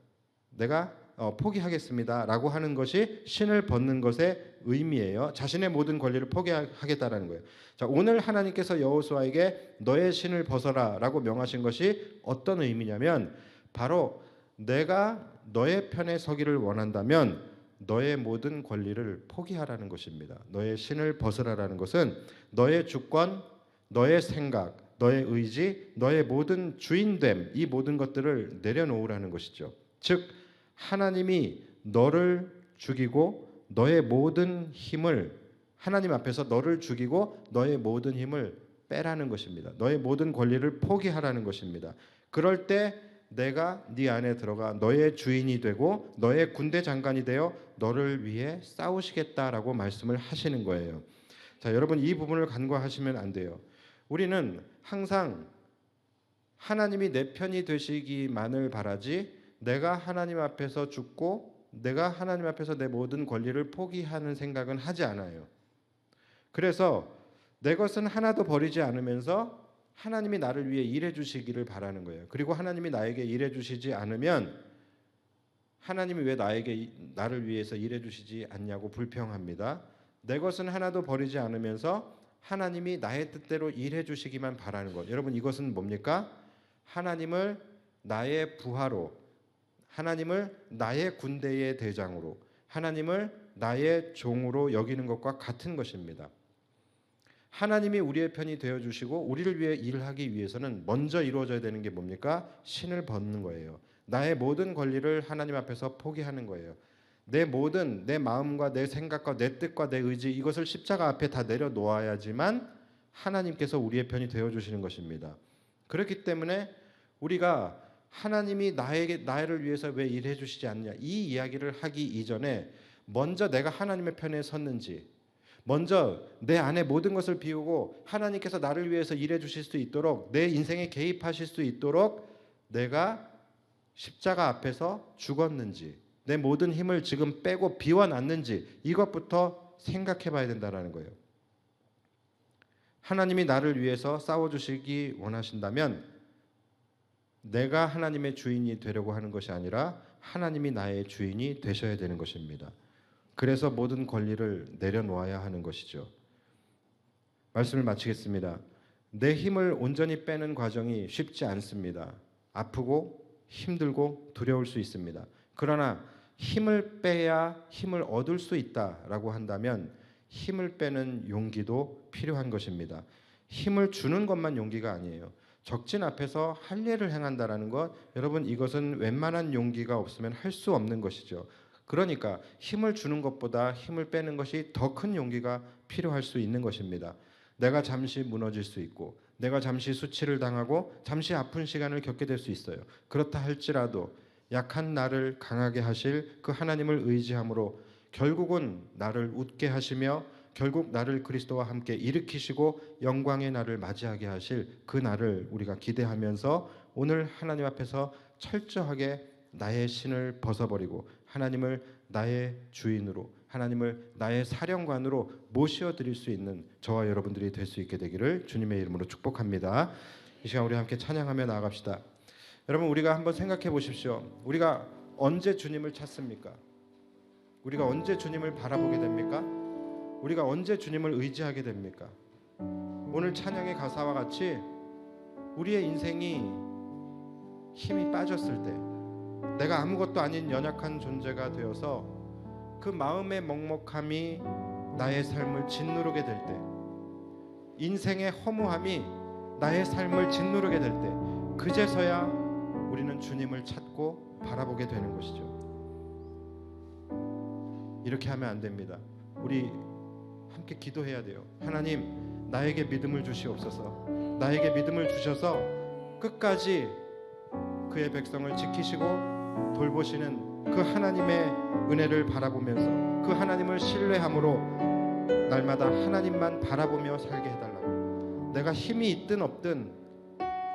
[SPEAKER 2] 내가 포기하겠습니다라고 하는 것이 신을 벗는 것의 의미예요. 자신의 모든 권리를 포기하겠다라는 거예요. 자, 오늘 하나님께서 여호수아에게 너의 신을 벗어라라고 명하신 것이 어떤 의미냐면 바로 내가 너의 편에 서기를 원한다면 너의 모든 권리를 포기하라는 것입니다. 너의 신을 벗으라라는 것은 너의 주권, 너의 생각, 너의 의지, 너의 모든 주인됨, 이 모든 것들을 내려놓으라는 것이죠. 즉 하나님이 너를 죽이고 너의 모든 힘을 하나님 앞에서 너를 죽이고 너의 모든 힘을 빼라는 것입니다. 너의 모든 권리를 포기하라는 것입니다. 그럴 때 내가 네 안에 들어가 너의 주인이 되고 너의 군대 장관이 되어 너를 위해 싸우시겠다라고 말씀을 하시는 거예요. 자, 여러분 이 부분을 간과하시면 안 돼요. 우리는 항상 하나님이 내 편이 되시기만을 바라지 내가 하나님 앞에서 죽고 내가 하나님 앞에서 내 모든 권리를 포기하는 생각은 하지 않아요. 그래서 내 것은 하나도 버리지 않으면서 하나님이 나를 위해 일해 주시기를 바라는 거예요. 그리고 하나님이 나에게 일해 주시지 않으면 하나님이 왜 나를 위해서 일해 주시지 않냐고 불평합니다. 내 것은 하나도 버리지 않으면서 하나님이 나의 뜻대로 일해 주시기만 바라는 것. 여러분 이것은 뭡니까? 하나님을 나의 부하로, 하나님을 나의 군대의 대장으로, 하나님을 나의 종으로 여기는 것과 같은 것입니다. 하나님이 우리의 편이 되어주시고 우리를 위해 일하기 위해서는 먼저 이루어져야 되는 게 뭡니까? 신을 벗는 거예요. 나의 모든 권리를 하나님 앞에서 포기하는 거예요. 내 마음과 내 생각과 내 뜻과 내 의지 이것을 십자가 앞에 다 내려놓아야지만 하나님께서 우리의 편이 되어주시는 것입니다. 그렇기 때문에 우리가 하나님이 나를 위해서 왜 일해 주시지 않냐 이 이야기를 하기 이전에 먼저 내가 하나님의 편에 섰는지 먼저 내 안에 모든 것을 비우고 하나님께서 나를 위해서 일해 주실 수 있도록 내 인생에 개입하실 수 있도록 내가 십자가 앞에서 죽었는지 내 모든 힘을 지금 빼고 비워놨는지 이것부터 생각해 봐야 된다는 거예요. 하나님이 나를 위해서 싸워주시기 원하신다면 내가 하나님의 주인이 되려고 하는 것이 아니라 하나님이 나의 주인이 되셔야 되는 것입니다. 그래서 모든 권리를 내려놓아야 하는 것이죠. 말씀을 마치겠습니다. 내 힘을 온전히 빼는 과정이 쉽지 않습니다. 아프고 힘들고 두려울 수 있습니다. 그러나 힘을 빼야 힘을 얻을 수 있다라고 한다면 힘을 빼는 용기도 필요한 것입니다. 힘을 주는 것만 용기가 아니에요. 적진 앞에서 할례를 행한다라는 것, 여러분 이것은 웬만한 용기가 없으면 할 수 없는 것이죠. 그러니까 힘을 주는 것보다 힘을 빼는 것이 더 큰 용기가 필요할 수 있는 것입니다. 내가 잠시 무너질 수 있고 내가 잠시 수치를 당하고 잠시 아픈 시간을 겪게 될 수 있어요. 그렇다 할지라도 약한 나를 강하게 하실 그 하나님을 의지함으로 결국은 나를 웃게 하시며 결국 나를 그리스도와 함께 일으키시고 영광의 날을 맞이하게 하실 그 날을 우리가 기대하면서 오늘 하나님 앞에서 철저하게 나의 신을 벗어버리고 하나님을 나의 주인으로 하나님을 나의 사령관으로 모셔드릴 수 있는 저와 여러분들이 될 수 있게 되기를 주님의 이름으로 축복합니다. 이 시간 우리 함께 찬양하며 나아갑시다. 여러분 우리가 한번 생각해 보십시오. 우리가 언제 주님을 찾습니까? 우리가 언제 주님을 바라보게 됩니까? 우리가 언제 주님을 의지하게 됩니까? 오늘 찬양의 가사와 같이 우리의 인생이 힘이 빠졌을 때 내가 아무것도 아닌 연약한 존재가 되어서 그 마음의 먹먹함이 나의 삶을 짓누르게 될 때 인생의 허무함이 나의 삶을 짓누르게 될 때 그제서야 우리는 주님을 찾고 바라보게 되는 것이죠. 이렇게 하면 안 됩니다. 우리 함께 기도해야 돼요. 하나님, 나에게 믿음을 주시옵소서. 나에게 믿음을 주셔서 끝까지 그의 백성을 지키시고 돌보시는 그 하나님의 은혜를 바라보면서 그 하나님을 신뢰함으로 날마다 하나님만 바라보며 살게 해달라고. 내가 힘이 있든 없든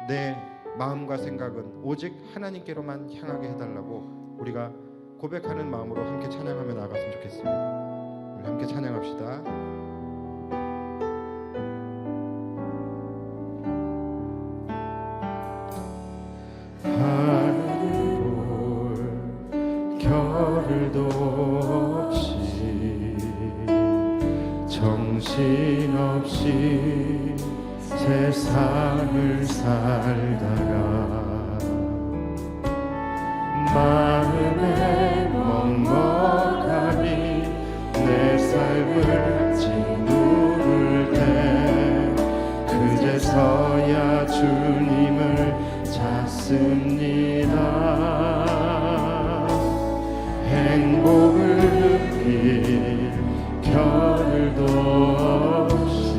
[SPEAKER 2] 내 마음과 생각은 오직 하나님께로만 향하게 해달라고 우리가 고백하는 마음으로 함께 찬양하며 나아갔으면 좋겠습니다. 우리 함께 찬양합시다. 하늘을 볼 겨를도 없이 정신없이 세상을 살다가 마음의 먹먹함이 내 삶을 짓누를 때 그제서야 주님을 찾습니다. 행복을 느낄 겨를도 없이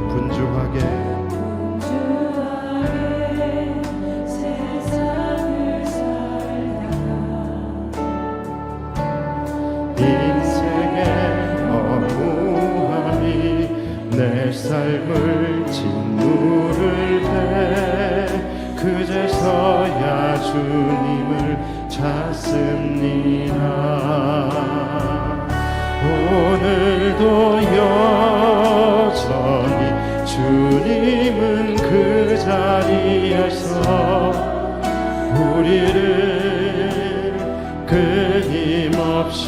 [SPEAKER 2] 분주하게 세상을 살다가 인생의 허무함이 내 삶을 짓누를 때 그제서야 주님을 찾습니다. 오늘도 여전히 주님은 그 자리에서 우리를 끊임없이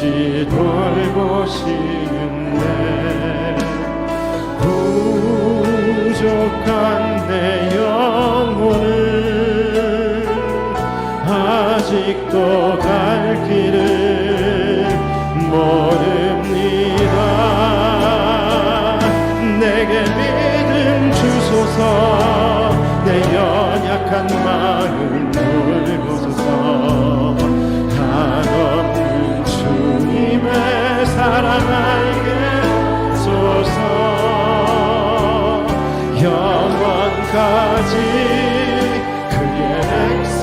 [SPEAKER 2] 돌보시는데 부족한 내 영혼은 아직도 갈 길을 모릅니다. 내게 믿음 주소서. 내 연약한 마음 돌보소서. 한없는 주님의 사랑 알게 하소서. 영원까지 그의 백성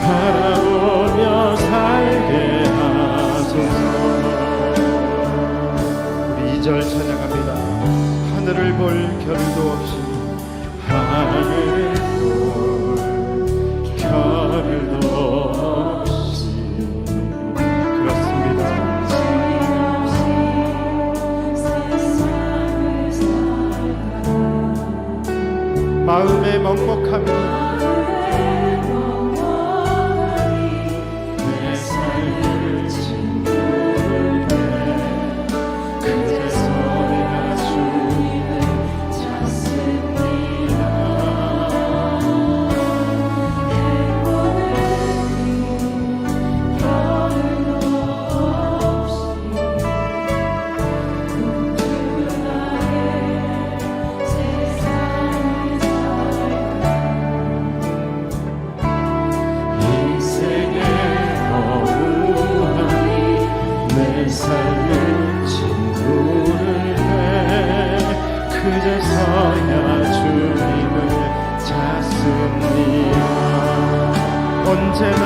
[SPEAKER 2] 바라보며 살게 하소서. 우리 2절 찬양합니다. 하늘을 볼 겨를도 없이 하늘을 볼 겨를도 없이 그렇습니다. 마음의 먹먹함이 내 삶을 짓누를 때 그제서야 주님을 찾습니다. 인생의 허무함이 내 삶을 짓누를 때 그제서야 주님을 찾습니다. 언제나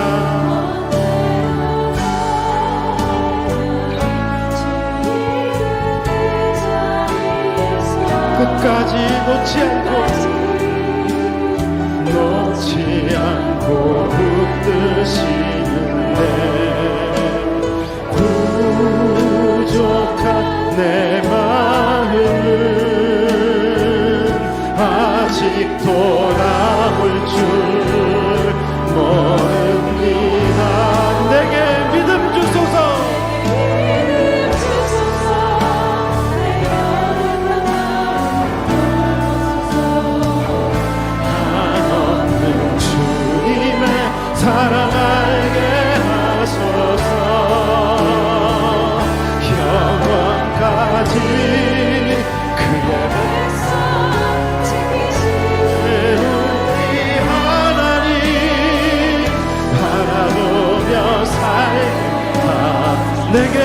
[SPEAKER 2] 끝까지 놓지 않고 붙드시는데 부족한 내 마음은 아직도 남을 줄 모릅니다. 내게 믿음 주소서. 한없는 주님의 사랑 알게 하소서. 내게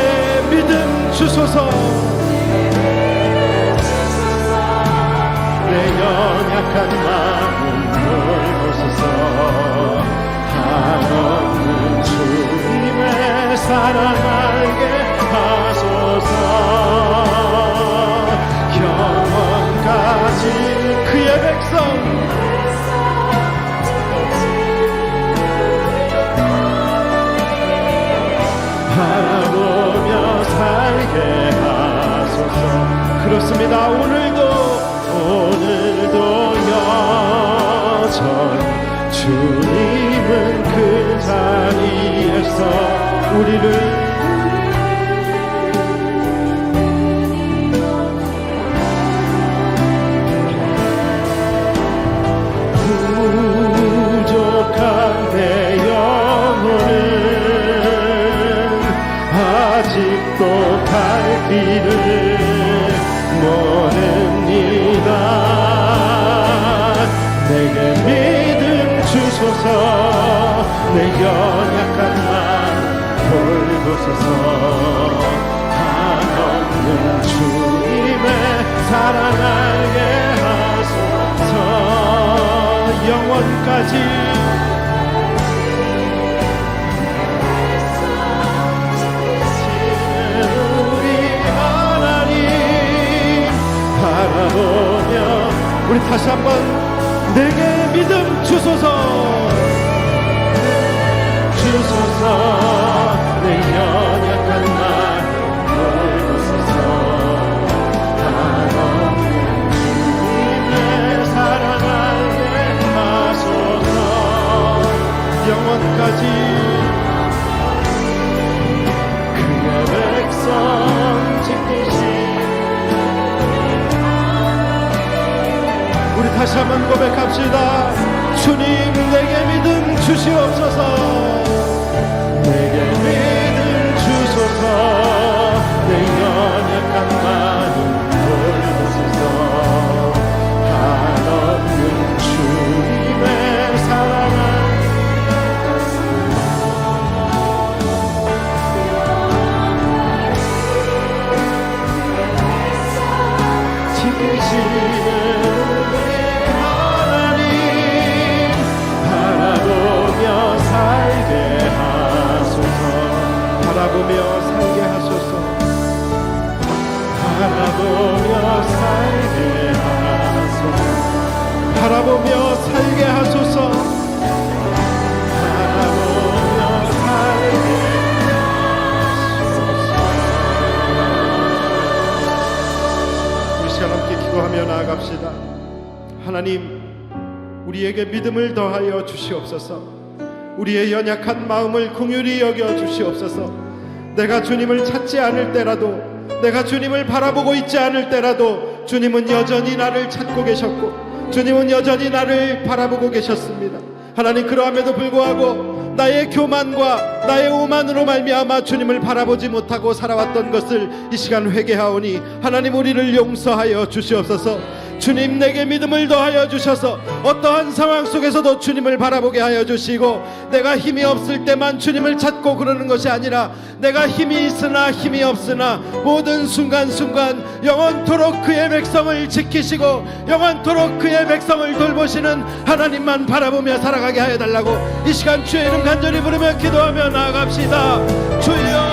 [SPEAKER 2] 믿음 주소서. 내 연약한 마음 돌보소서. 한없는 주님의 사랑 알게 하소서. 영원까지 그의 백성 바라보며 살게 하소서. 그렇습니다. 오늘도 여전히 주님은 그 자리에서 우리를 부족한 내 영혼을 아직도 갈 길을 모릅니다. 내게 믿음 주소서. 내 연약한 마음 돌보소서. 한없는 주님의 사랑 알게 하소서. 영원까지 바라보며 우리 다시 한번 내게 믿음 주소서. 내 연약한 마음 돌보소서. 한없는 주님의 사랑 알게 하소서. 영원까지 그의 백성 지키시. 우리 다시 한번 고백합시다. 주님 내게 믿음 주시옵소서. 내게 믿음 주소서. 내 연약한 마음 돌보소서. 한없는 주님의 사랑을 지키시는 바라보며 살게 하소서. 바라보며 살게 하소서. 바라보며 살게 하소서. 바라보며 살게 하소서. 우리 시간 함께 기도하며 나아갑시다. 하나님, 우리에게 믿음을 더하여 주시옵소서. 우리의 연약한 마음을 긍휼히 여겨 주시옵소서. 내가 주님을 찾지 않을 때라도, 내가 주님을 바라보고 있지 않을 때라도 주님은 여전히 나를 찾고 계셨고 주님은 여전히 나를 바라보고 계셨습니다. 하나님, 그러함에도 불구하고 나의 교만과 나의 오만으로 말미암아 주님을 바라보지 못하고 살아왔던 것을 이 시간 회개하오니 하나님, 우리를 용서하여 주시옵소서. 주님, 내게 믿음을 더하여 주셔서 어떠한 상황 속에서도 주님을 바라보게 하여 주시고, 내가 힘이 없을 때만 주님을 찾고 그러는 것이 아니라 내가 힘이 있으나 힘이 없으나 모든 순간순간 영원토록 그의 백성을 지키시고 영원토록 그의 백성을 돌보시는 하나님만 바라보며 살아가게 하여 달라고 이 시간 주의 이름 간절히 부르며 기도하며 나아갑시다. 주여